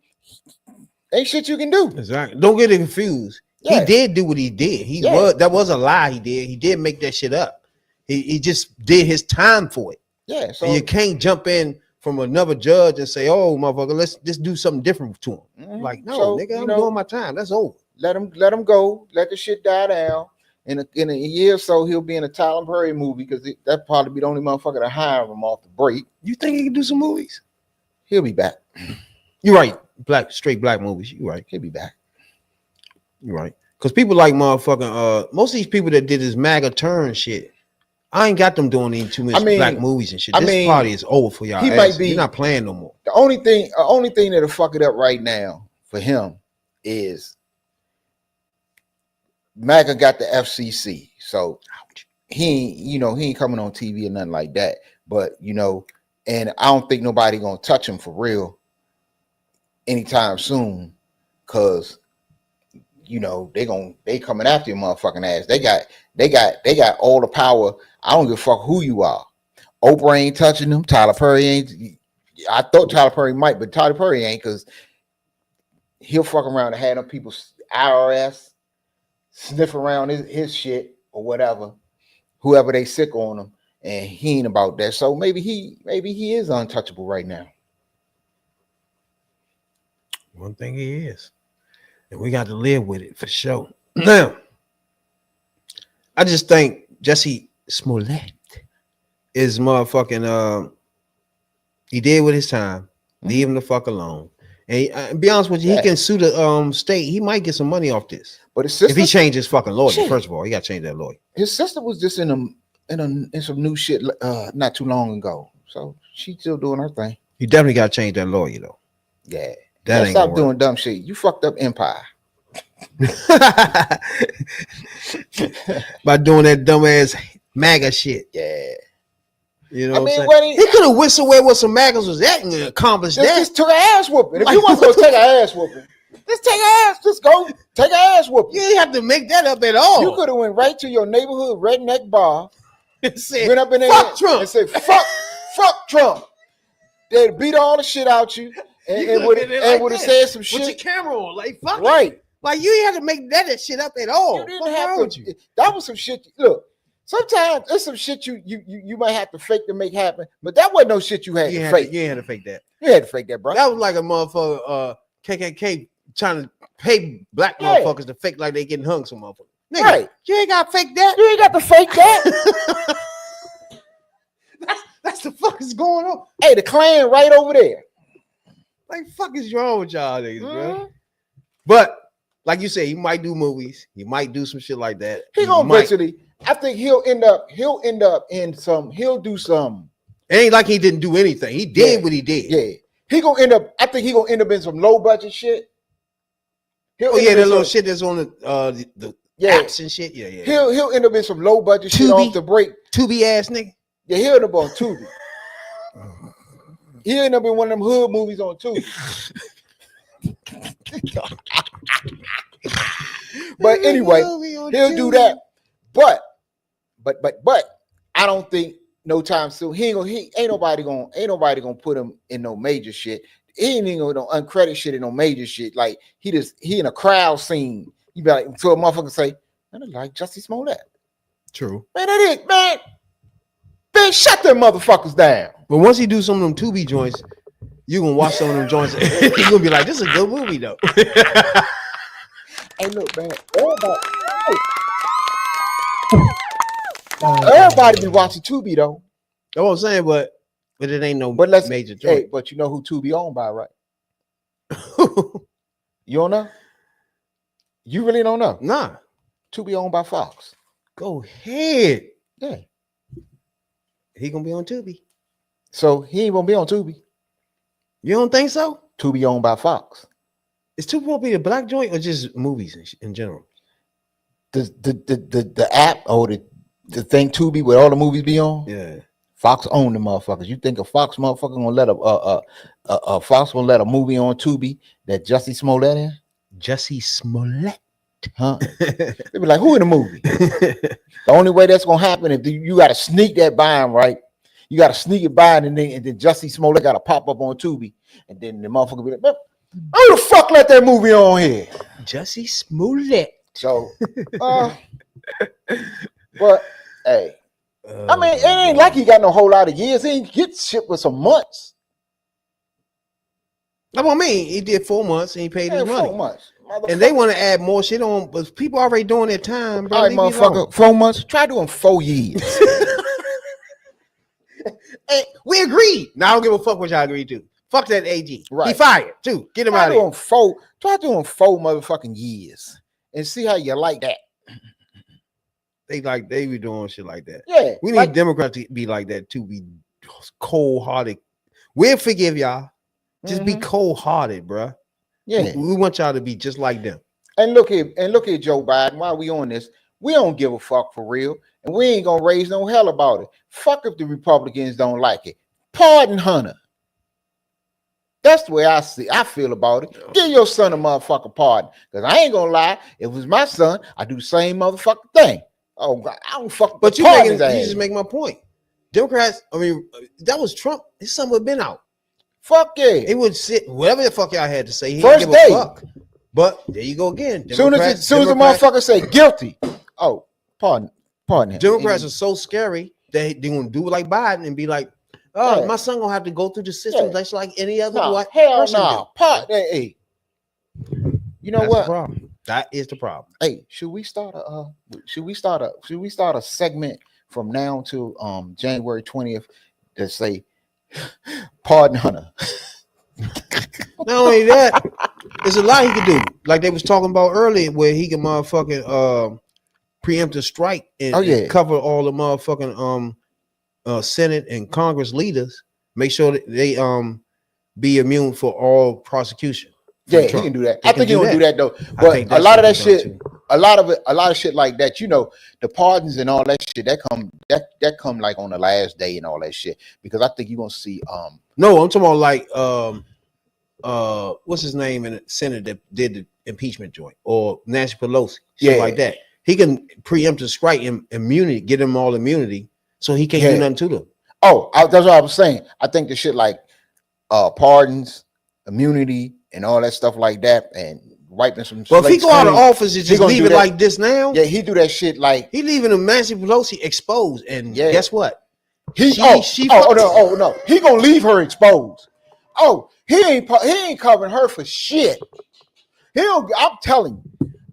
ain't shit you can do. Exactly. Don't get it confused. Yeah. He did do what he did. That was a lie he did. He did make that shit up. He just did his time for it. Yeah. So and you can't jump in from another judge and say, oh, motherfucker, let's just do something different to him. Mm-hmm. Like, no, nigga, I'm doing my time. That's over. Let him go. Let the shit die down. In a year or so, he'll be in a Tyler Perry movie because that probably be the only motherfucker to hire him off the break. You think he can do some movies? He'll be back. You're right. Straight black movies. You're right. He'll be back. You're right. Because people like motherfucking most of these people that did this MAGA turn shit, I ain't got them doing any too much black movies and shit. This party is over for y'all. He might be. You're not playing no more. The only thing that'll fuck it up right now for him is MAGA got the FCC, so he ain't coming on TV or nothing like that. But and I don't think nobody gonna touch him for real anytime soon, cause they coming after your motherfucking ass. They got all the power. I don't give a fuck who you are. Oprah ain't touching them. Tyler Perry ain't. I thought Tyler Perry might, but Tyler Perry ain't, cause he'll fuck around and have them people IRS sniff around his shit or whatever, whoever they sick on him, and he ain't about that. So maybe he is untouchable right now. One thing he is. And we got to live with it for sure. Now, I just think Jesse Smollett is motherfucking he did with his time. Leave him the fuck alone. And be honest with you, he can sue the state. He might get some money off this. But his sister, if he changes fucking lawyer, first of all, he got to change that lawyer. His sister was just in some new shit not too long ago. So she's still doing her thing. You definitely got to change that lawyer though. Yeah. That ain't stop doing dumb shit. You fucked up Empire. By doing that dumbass MAGA shit. Yeah. You know what I'm saying? He could have whistled where some MAGAs was at and accomplished that. Just took an ass whooping. If you want to go take an ass whooping, just take an ass. Just go take an ass whooping. You didn't have to make that up at all. You could have went right to your neighborhood redneck bar and said, went up in there fuck Trump. And said, fuck Trump. They'd beat all the shit out you and would have said some shit. With your camera on, like fuck right. It. Like you ain't have to make that shit up at all. You didn't have to. That was some shit. Look, sometimes it's some shit you might have to fake to make happen, but that wasn't no shit you had to fake. You ain't had to fake that. You had to fake that, bro. That was like a motherfucker KKK trying to pay black motherfuckers to fake like they getting hung some motherfucker. Nigga, right. You ain't got to fake that. You ain't got to fake that. That's the fuck is going on. Hey, the Klan right over there. Like fuck is wrong with y'all niggas, bro? But like you said, he might do movies. He might do some shit like that. He gonna eventually. I think he'll end up in some. He'll do some. It ain't like he didn't do anything. He did what he did. Yeah, he gonna end up. I think he gonna end up in some low budget shit. That little shit that's on the apps and shit. Yeah. He'll end up in some low budget shit off the break. Tubi ass nigga. Yeah, he'll end up on Tubi. He'll end up in one of them hood movies on Tubi. But anyway, he'll do that. But I don't think no time soon. Ain't nobody gonna put him in no major shit. He ain't gonna no uncredited shit in no major shit. Like he in a crowd scene. You be like, so a motherfucker say, I don't like Jussie Smollett. True. Man, that is man. Man, shut them motherfuckers down. But once he do some of them Tubi joints, you gonna watch some of them joints. You're gonna be like, this is a good movie though. Hey, look, man. Everybody be watching Tubi though. That's what I'm saying, but it ain't no major joint. Hey, but you know who Tubi owned by, right? You don't know? You really don't know? Nah. Tubi owned by Fox. Go ahead. Yeah. He gonna be on Tubi. So he ain't gonna be on Tubi. You don't think so? Tubi owned by Fox. Is Tubi gonna be a black joint or just movies in general? The app or the thing Tubi where all the movies be on? Yeah. Fox own the motherfuckers. You think a Fox motherfucker gonna let a Fox gonna let a movie on Tubi that Jussie Smollett in? Jussie Smollett. Huh? They be like, who in the movie? The only way that's gonna happen if you gotta sneak that by him, right? You gotta sneak it by him, and then Jussie Smollett gotta pop up on Tubi, and then the motherfucker be like, who the fuck let that movie on here? Jussie Smollett. So, but hey, I mean, it ain't like he got no whole lot of years. He ain't get shit for some months. That's what I mean. He did 4 months and he paid his money. 4 months. And they want to add more shit on, but people already doing their time. Bro. All right, motherfucker, 4 months. Try doing 4 years. Hey, we agreed. Now I don't give a fuck what y'all agreed to. Fuck that AG. Right. He fired too. Get him out of here. Try doing 4 motherfucking years and see how you like that. They be doing shit like that. Yeah. We need Democrats to be like that too. Be cold-hearted. We'll forgive y'all. Just be cold-hearted, bro. Yeah. We want y'all to be just like them. And look at Joe Biden. While we on this, we don't give a fuck for real, and we ain't gonna raise no hell about it. Fuck if the Republicans don't like it. Pardon Hunter. That's the way I feel about it. Give your son a motherfucking pardon. Because I ain't gonna lie, if it was my son, I'd do the same motherfucking thing. Oh God, I don't fuck. But you just make my point. Democrats, I mean, that was Trump. His son would have been out. Fuck yeah. It would sit whatever the fuck y'all had to say. He First didn't day. give a fuck. But there you go again. Soon as the motherfucker say guilty. Oh, pardon him. Democrats are so scary that they're gonna do like Biden and be like, oh, my son gonna have to go through the system just like any other white hell person. no. Hey, You know That's what? the problem. That is the problem. Hey, should we start a segment from now to January 20th that say pardon Hunter? Not only that, there's a lot he could do. Like they was talking about earlier, where he can motherfucking preempt a strike and cover all the motherfucking Senate and Congress leaders. Make sure that they be immune for all prosecution. Yeah, he can do that. I think he gonna do that though. But a lot of that shit, a lot of shit like that, you know, the pardons and all that shit, that come like on the last day and all that shit. Because I think you're gonna see no, I'm talking about like what's his name in the Senate that did the impeachment joint, or Nancy Pelosi, shit like that. He can preempt a strike and immunity, get them all immunity, so he can't do nothing to them. Oh, that's what I was saying. I think the shit like pardons, immunity, and all that stuff like that, and wiping some. But if he go out of office and just leave it like this now, he do that shit like he leaving a Nancy Pelosi exposed, and guess what? No, he gonna leave her exposed. Oh, he ain't covering her for shit. I'm telling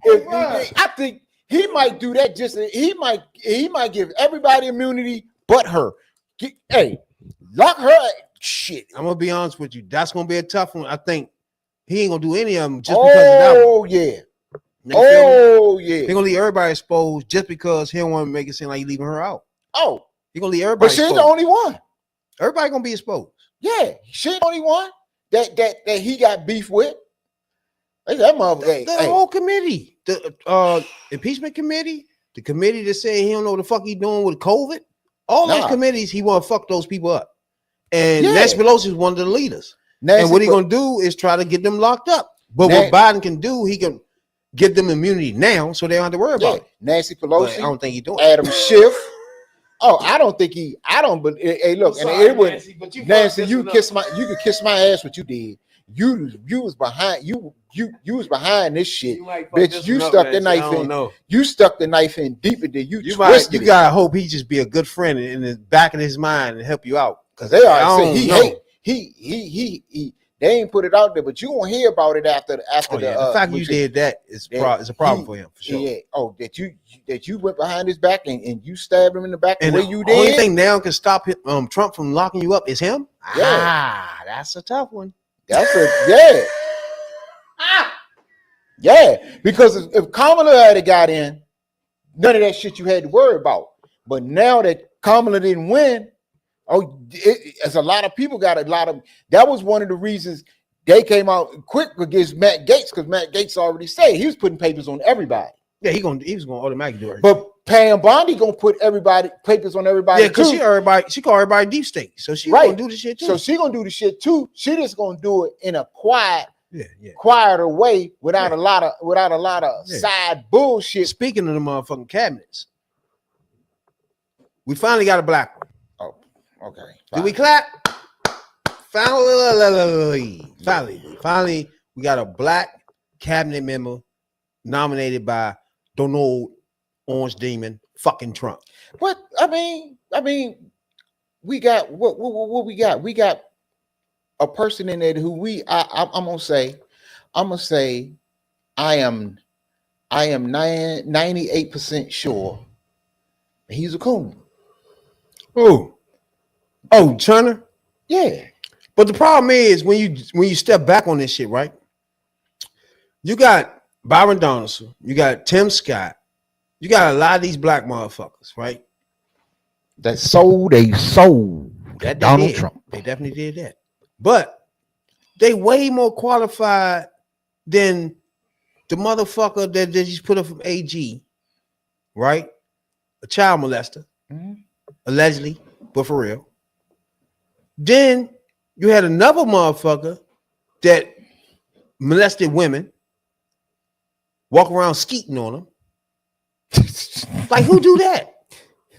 you, I think he might do that. He might give everybody immunity but her. Hey, lock her. Shit, I'm gonna be honest with you. That's gonna be a tough one. I think he ain't gonna do any of them just because of that one. He gonna leave everybody exposed just because he don't want to make it seem like he leaving her out. Oh, he gonna leave everybody. But she ain't exposed. the only one. Everybody gonna be exposed. Yeah, she ain't the only one that he got beef with. That motherfucker. The whole committee, the impeachment committee, the committee that said he don't know what the fuck he doing with COVID. All those committees, he want to fuck those people up. And Nancy Pelosi is one of the leaders. And what he gonna do is try to get them locked up. But what Biden can do, he can give them immunity now, so they don't have to worry about it. Nancy Pelosi. But I don't think he's doing Adam Schiff. Oh, I don't think he. I don't. But hey, look, and it would. Nancy, you can kiss my ass. What you did. You was behind. You was behind this shit, bitch. You stuck the knife in. You stuck the knife in deeper than you. You gotta hope he just be a good friend in the back of his mind and help you out. Because they are he they ain't put it out there, but you won't hear about it after the fact you did that is a problem for him for sure. Yeah. Oh, that you went behind his back and you stabbed him in the back and the way you did. The only did. thing now can stop Trump from locking you up is him. Yeah, that's a tough one. That's because if Kamala had got in, none of that shit you had to worry about. But now that Kamala didn't win, as a lot of people got a lot of. That was one of the reasons they came out quick against Matt Gaetz, because Matt Gaetz already said he was putting papers on everybody. Yeah, he was gonna automatically do it. But Pam Bondi gonna put papers on everybody. Yeah, because she call everybody deep state, so she gonna do the shit too. So she gonna do the shit too. She just gonna do it in a quieter way without a lot of side bullshit. Speaking of the motherfucking cabinets, we finally got a black one. Oh, okay. Did we clap? Finally, we got a black cabinet member nominated by Donald Orange Demon fucking Trump. What I mean, we got what we got. We got a person in there who I'm gonna say I am 98% sure he's a coon. Who? Oh, Turner? Yeah. But the problem is when you step back on this shit, right? You got Byron Donaldson, you got Tim Scott, you got a lot of these black motherfuckers, right? They sold that Donald Trump. They definitely did that. But they way more qualified than the motherfucker that just put up from AG, right? A child molester, allegedly, but for real. Then you had another motherfucker that molested women, walk around skeeting on them. Like, who do that?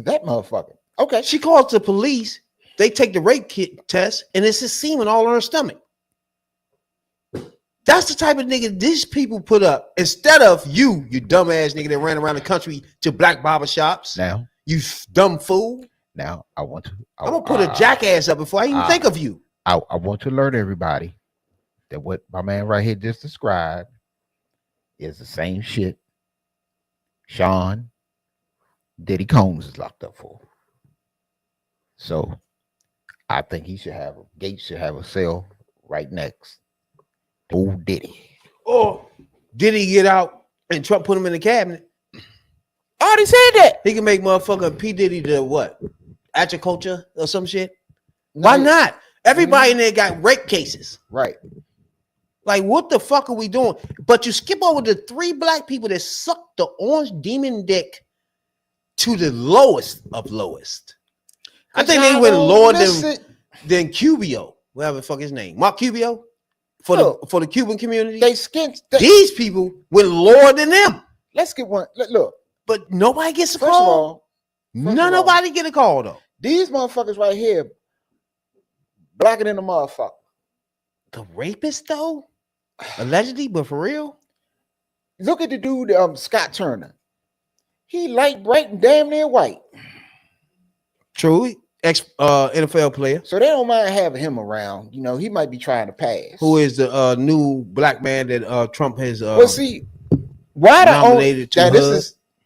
That motherfucker. Okay. She calls the police. They take the rape kit test, and it's just semen all on her stomach. That's the type of nigga these people put up. Instead of you dumbass nigga that ran around the country to black barbershops. Now, you dumb fool. Now, I'm gonna put a jackass up before I even think of you. I want to alert everybody that what my man right here just described is the same shit Sean Diddy Combs is locked up for. So I think Gates should have a cell right next to old Diddy. Or Diddy get out and Trump put him in the cabinet? I already said that. He can make motherfucker P. Diddy the what? Agriculture or some shit? Why not? Everybody in there got rape cases. Right. Like, what the fuck are we doing? But you skip over the 3 black people that sucked the orange demon dick to the lowest of lowest. I think they went lower than Cubio, whatever the fuck his name, Mark Cubio, for the Cuban community. These people went lower than them. Let's get one. Look, but nobody gets a call. First of all, nobody get a call though. These motherfuckers right here, blacker than a motherfucker. The rapist though, allegedly, but for real. Look at the dude, Scott Turner. He light, bright, and damn near white. True, NFL player. So they don't mind having him around. You know, he might be trying to pass. Who is the new black man that Trump has? Well, see, why the nominated to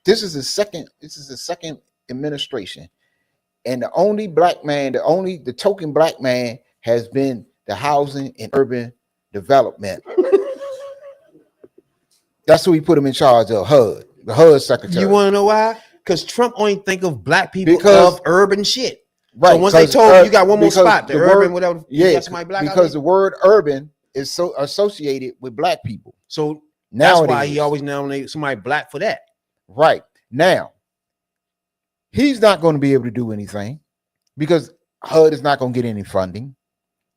this is the second administration, and the only black man, the token black man has been the housing and urban development. That's who he put him in charge of, HUD, the HUD secretary. You want to know why? Because Trump only think of black people of urban shit. Right. So once they told you got one more spot, the urban, whatever. Yeah, because the word urban is so associated with black people. So now that's why he always nominated somebody black for that. Right. Now, he's not going to be able to do anything because HUD is not going to get any funding.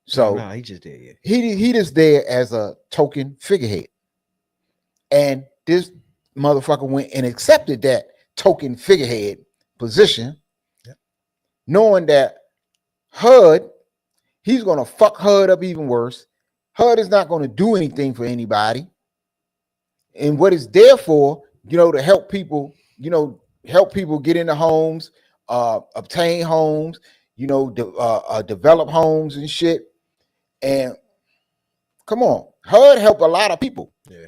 So no, he just there. Yeah. He just there as a token figurehead. And this motherfucker went and accepted that token figurehead position, knowing that HUD, he's going to fuck HUD up even worse. HUD is not going to do anything for anybody. And what it's there for, you know, to help people, help people get into homes, obtain homes, develop homes and shit. And come on, HUD help a lot of people. Yeah.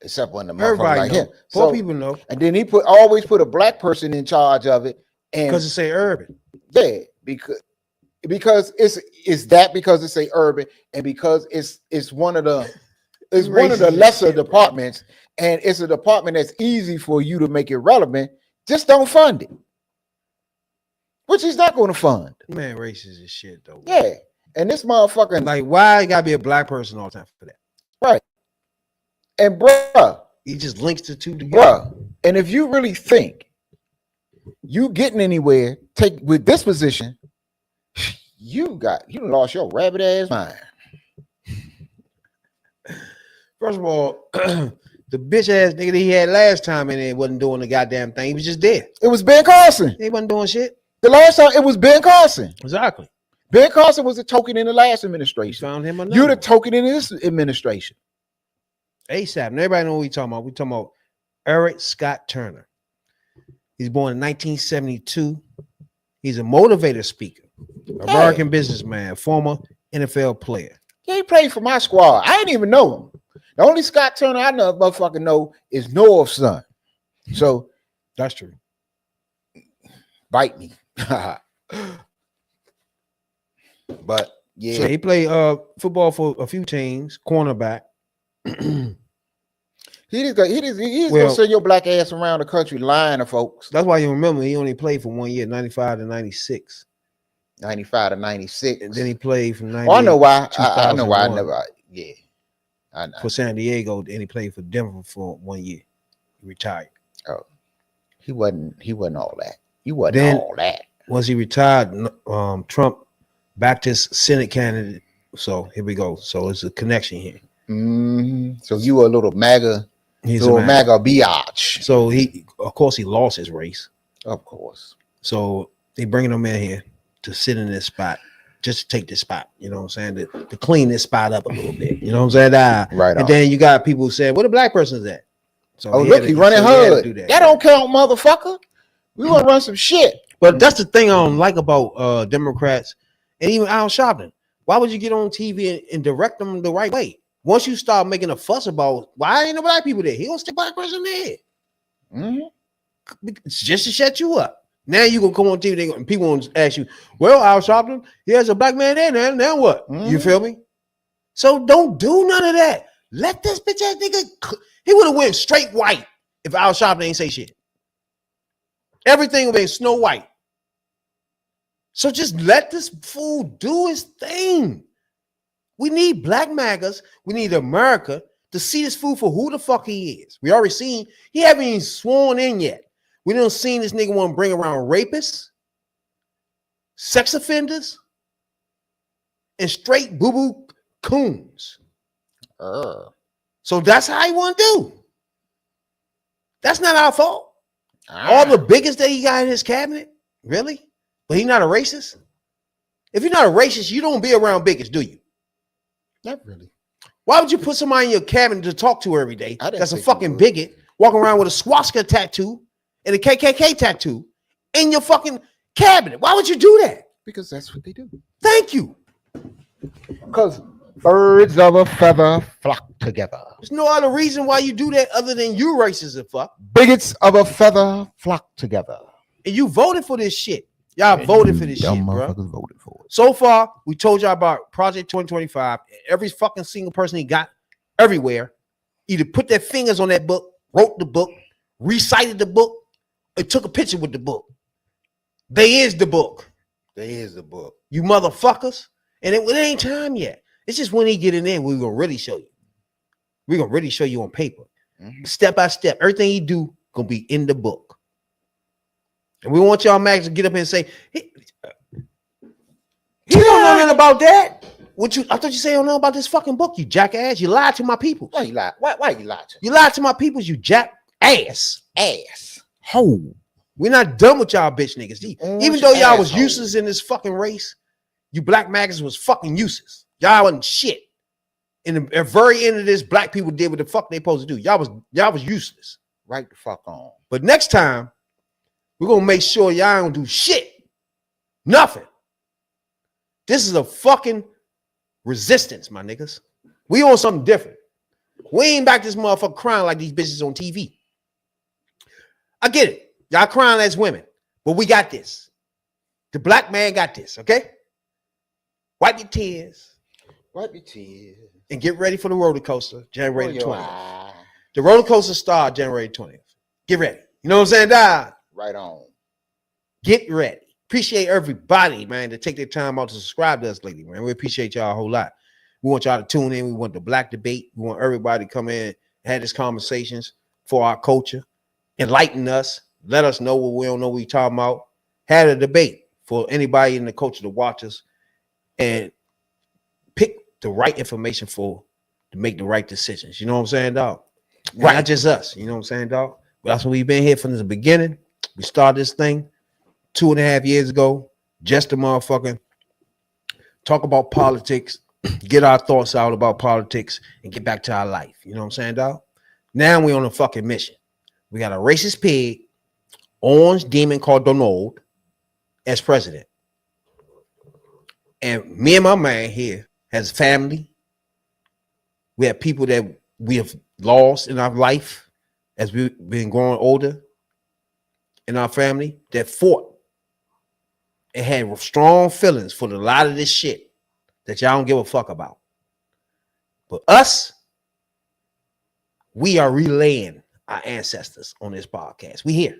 Except when the motherfucker like him. Poor people know. And then he always put a black person in charge of it. And because it say urban. Yeah, because it's that because it's a urban and because it's one of the lesser departments, and it's a department that's easy for you to make it relevant. Just don't fund it. Which he's not going to fund. Man, racist as shit though. Yeah. And this motherfucker, like, why it gotta be a black person all the time for that? Right. And bruh, he just links the two together. Bruh, and if you really think you getting anywhere, take with this position, you lost your rabbit ass mind. First of all, the bitch ass nigga that he had last time and it wasn't doing the goddamn thing. He was just dead. It was Ben Carson. He wasn't doing shit. The last time it was Ben Carson. Exactly. Ben Carson was a token in the last administration. Found him another. You're the token in this administration. ASAP. And everybody know what we talking about. We talking about Eric Scott Turner. He's born in 1972. He's a motivator speaker, American businessman, former NFL player. Yeah, he played for my squad. I didn't even know him. The only Scott Turner I know motherfucking know is Noah's son. So that's true. Bite me. But yeah, so he played football for a few teams, cornerback. He's gonna send your black ass around the country lying to folks. That's why you remember he only played for 1 year, 95 to 96. 95 to 96. And then he played from 98. Oh, I know why. I know why. I never. Yeah. I know. For San Diego, and he played for Denver for 1 year. He retired. Oh, he wasn't all that. He wasn't all that. Once he retired, Trump backed his Senate candidate. So here we go. So it's a connection here. Mm-hmm. So you were a little MAGA. He's little a MAGA biatch. So of course, he lost his race. Of course. So they bringing him in here to sit in this spot, just to take this spot. You know what I'm saying? To clean this spot up a little bit. You know what I'm saying? Right. And then you got people who say, "Where the black person's at?" So look, he running HUD. That don't count, motherfucker. We want to run some shit. But that's the thing I don't like about Democrats and even Al Sharpton. Why would you get on TV and direct them the right way? Once you start making a fuss about why ain't no black people there, he gonna stick black person there. It's just to shut you up. Now you gonna come on TV and people gonna ask you, well, Al Sharpton, he has a black man there now what? You feel me? So don't do none of that. Let this bitch ass nigga, he would have went straight white if Al Sharpton ain't say shit. Everything would be Snow White. So just let this fool do his thing. We need black MAGAs. We need America to see this fool for who the fuck he is. We already seen, he haven't even sworn in yet. We don't seen this nigga want to bring around rapists, sex offenders, and straight boo-boo coons. So that's how he want to do. That's not our fault. All the biggest that he got in his cabinet, really? But he's not a racist? If you're not a racist, you don't be around bigots, do you? Not really. Why would you put somebody in your cabinet to talk to every day that's a fucking bigot, walking around with a swastika tattoo and a KKK tattoo in your fucking cabinet? Why would you do that? Because that's what they do. Thank you. Because birds of a feather flock together. There's no other reason why you do that other than you racist as fuck. Bigots of a feather flock together. And you voted for this shit. Y'all voted for this shit, bro. Voted for it. So far, we told y'all about Project 2025. Every fucking single person he got everywhere either put their fingers on that book, wrote the book, recited the book, or took a picture with the book. They is the book. There is the book. You motherfuckers. And it ain't time yet. It's just when he get in there, we're going to really show you. We're going to really show you on paper. Step by step. Everything he do going to be in the book. And we want y'all Max to get up and say, he don't know nothing about that. I thought you say you don't know about this fucking book, you jackass. You lied to my people. Why you lie? Why you lied to? You lied to my people, you jackass. Ho. We're not done with y'all bitch niggas. Even though y'all was useless in this fucking race, you black maggots was fucking useless. Y'all wasn't shit. In the very end of this, black people did what the fuck they supposed to do. Y'all was useless. Right the fuck on. But next time, we're gonna make sure y'all don't do shit. Nothing. This is a fucking resistance, my niggas. We on something different. We ain't back this motherfucker crying like these bitches on TV. I get it. Y'all crying as women, but we got this. The black man got this, okay? Wipe your tears. Wipe your tears. And get ready for the roller coaster, January 20th. The roller coaster starts January 20th. Get ready. You know what I'm saying, Dad? Right on. Get ready. Appreciate everybody, man, to take their time out to subscribe to us lately, man. We appreciate y'all a whole lot. We want y'all to tune in. We want the black debate. We want everybody to come in and have these conversations for our culture. Enlighten us. Let us know what we don't know what we talking about. Have a debate for anybody in the culture to watch us and pick the right information to make the right decisions. You know what I'm saying, dog? Right. Not just us. You know what I'm saying, dog? That's what we've been here from the beginning. We started this thing 2.5 years ago, just to motherfucking talk about politics, get our thoughts out about politics, and get back to our life. You know what I'm saying, dog? Now we're on a fucking mission. We got a racist pig, orange demon called Donald as president. And me and my man here has family. We have people that we have lost in our life as we've been growing older in our family that fought and had strong feelings for a lot of this shit that y'all don't give a fuck about. But us, we are relaying our ancestors on this podcast. We here.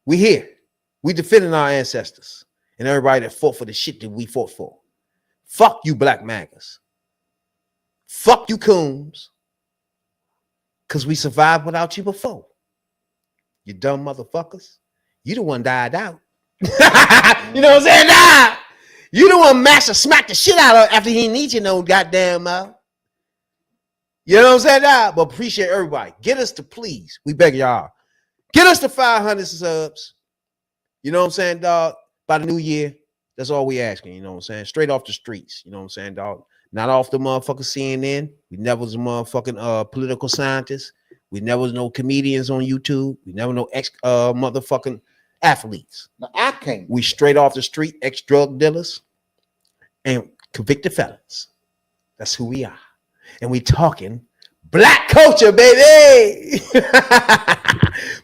We here. We defending our ancestors and everybody that fought for the shit that we fought for. Fuck you, black maggots. Fuck you, coons. Because we survived without you before. You dumb motherfuckers. You the one died out. You know what I'm saying? Nah. You the one master smacked the shit out of after he needs you no goddamn mouth. You know what I'm saying? Nah. But appreciate everybody. Get us to please. We beg y'all. Get us to 500 subs. You know what I'm saying, dog? By the new year. That's all we asking. You know what I'm saying? Straight off the streets. You know what I'm saying, dog? Not off the motherfucking CNN. We never was a motherfucking political scientist. We never was no comedians on YouTube. We never no motherfucking athletes. No, I can't. We straight off the street, ex-drug dealers and convicted felons. That's who we are. and we talking black culture, baby.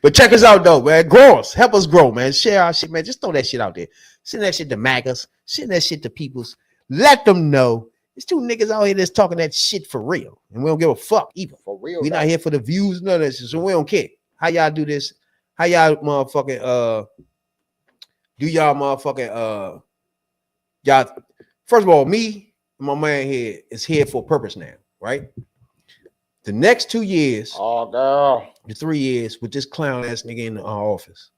But check us out, though, man. Grow us. Help us grow, man. Share our shit, man. Just throw that shit out there. Send that shit to MAGAs. Send that shit to peoples. Let them know. There's two niggas out here that's talking that shit for real. And we don't give a fuck either. For real. We not here for the views, none of this. So we don't care. How y'all do this? How y'all motherfucking do y'all motherfucking y'all? First of all, me and my man here is here for a purpose now, right? The next 2 years, the 3 years with this clown ass nigga in our office,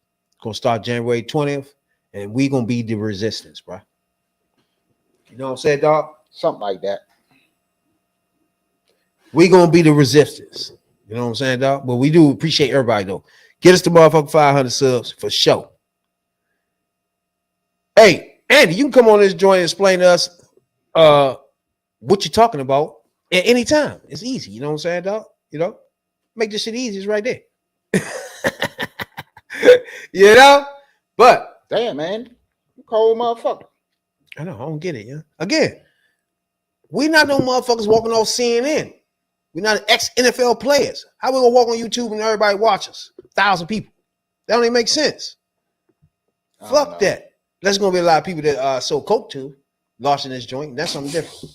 gonna start January 20th, and we gonna be the resistance, bro. You know what I'm saying, dog? Something like that. We gonna be the resistance. You know what I'm saying, dog? But we do appreciate everybody though. Get us to motherfucking 500 subs for sure. Hey, Andy, you can come on this joint and explain to us what you're talking about at any time. It's easy. You know what I'm saying, dog? You know, make this shit easy. It's right there. You know, but damn, man, you cold motherfucker. I know. I don't get it. Yeah. Again, we not no motherfuckers walking off CNN. We're not ex-NFL players. How we gonna walk on YouTube and everybody watch us? 1,000 people. That don't even make sense. Fuck that. There's gonna be a lot of people that sold coke to lost in this joint. That's something different.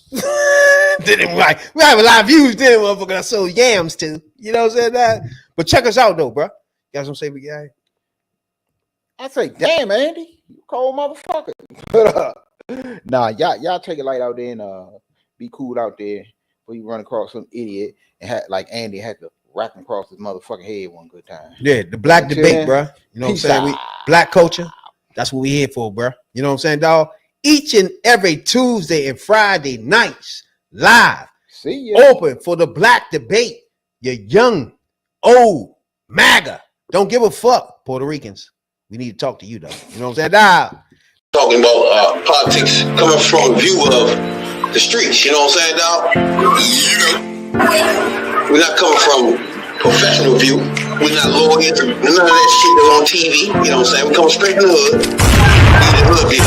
Didn't like we have a lot of views, didn't motherfucker I sold yams to. You know what I'm saying? That. But check us out though, bro. You guys don't say we got it? I say, damn, Andy, you cold motherfucker. Nah, y'all take it light out there and be cool out there. Before you run across some idiot and had like Andy had to rack him across his motherfucking head one good time. Yeah, the black debate, bro. You know what I'm saying? We, black culture. That's what we here for, bro. You know what I'm saying, dog? Each and every Tuesday and Friday nights, live, see ya. Open for the black debate. You're young, old, MAGA. Don't give a fuck, Puerto Ricans. We need to talk to you, though. You know what I'm saying, dog? Talking about politics coming from a view of the streets, you know what I'm saying, dog? We're not coming from professional view. We're not lawyers, none of that shit that's on TV, you know what I'm saying? We come straight from the hood. The hood view.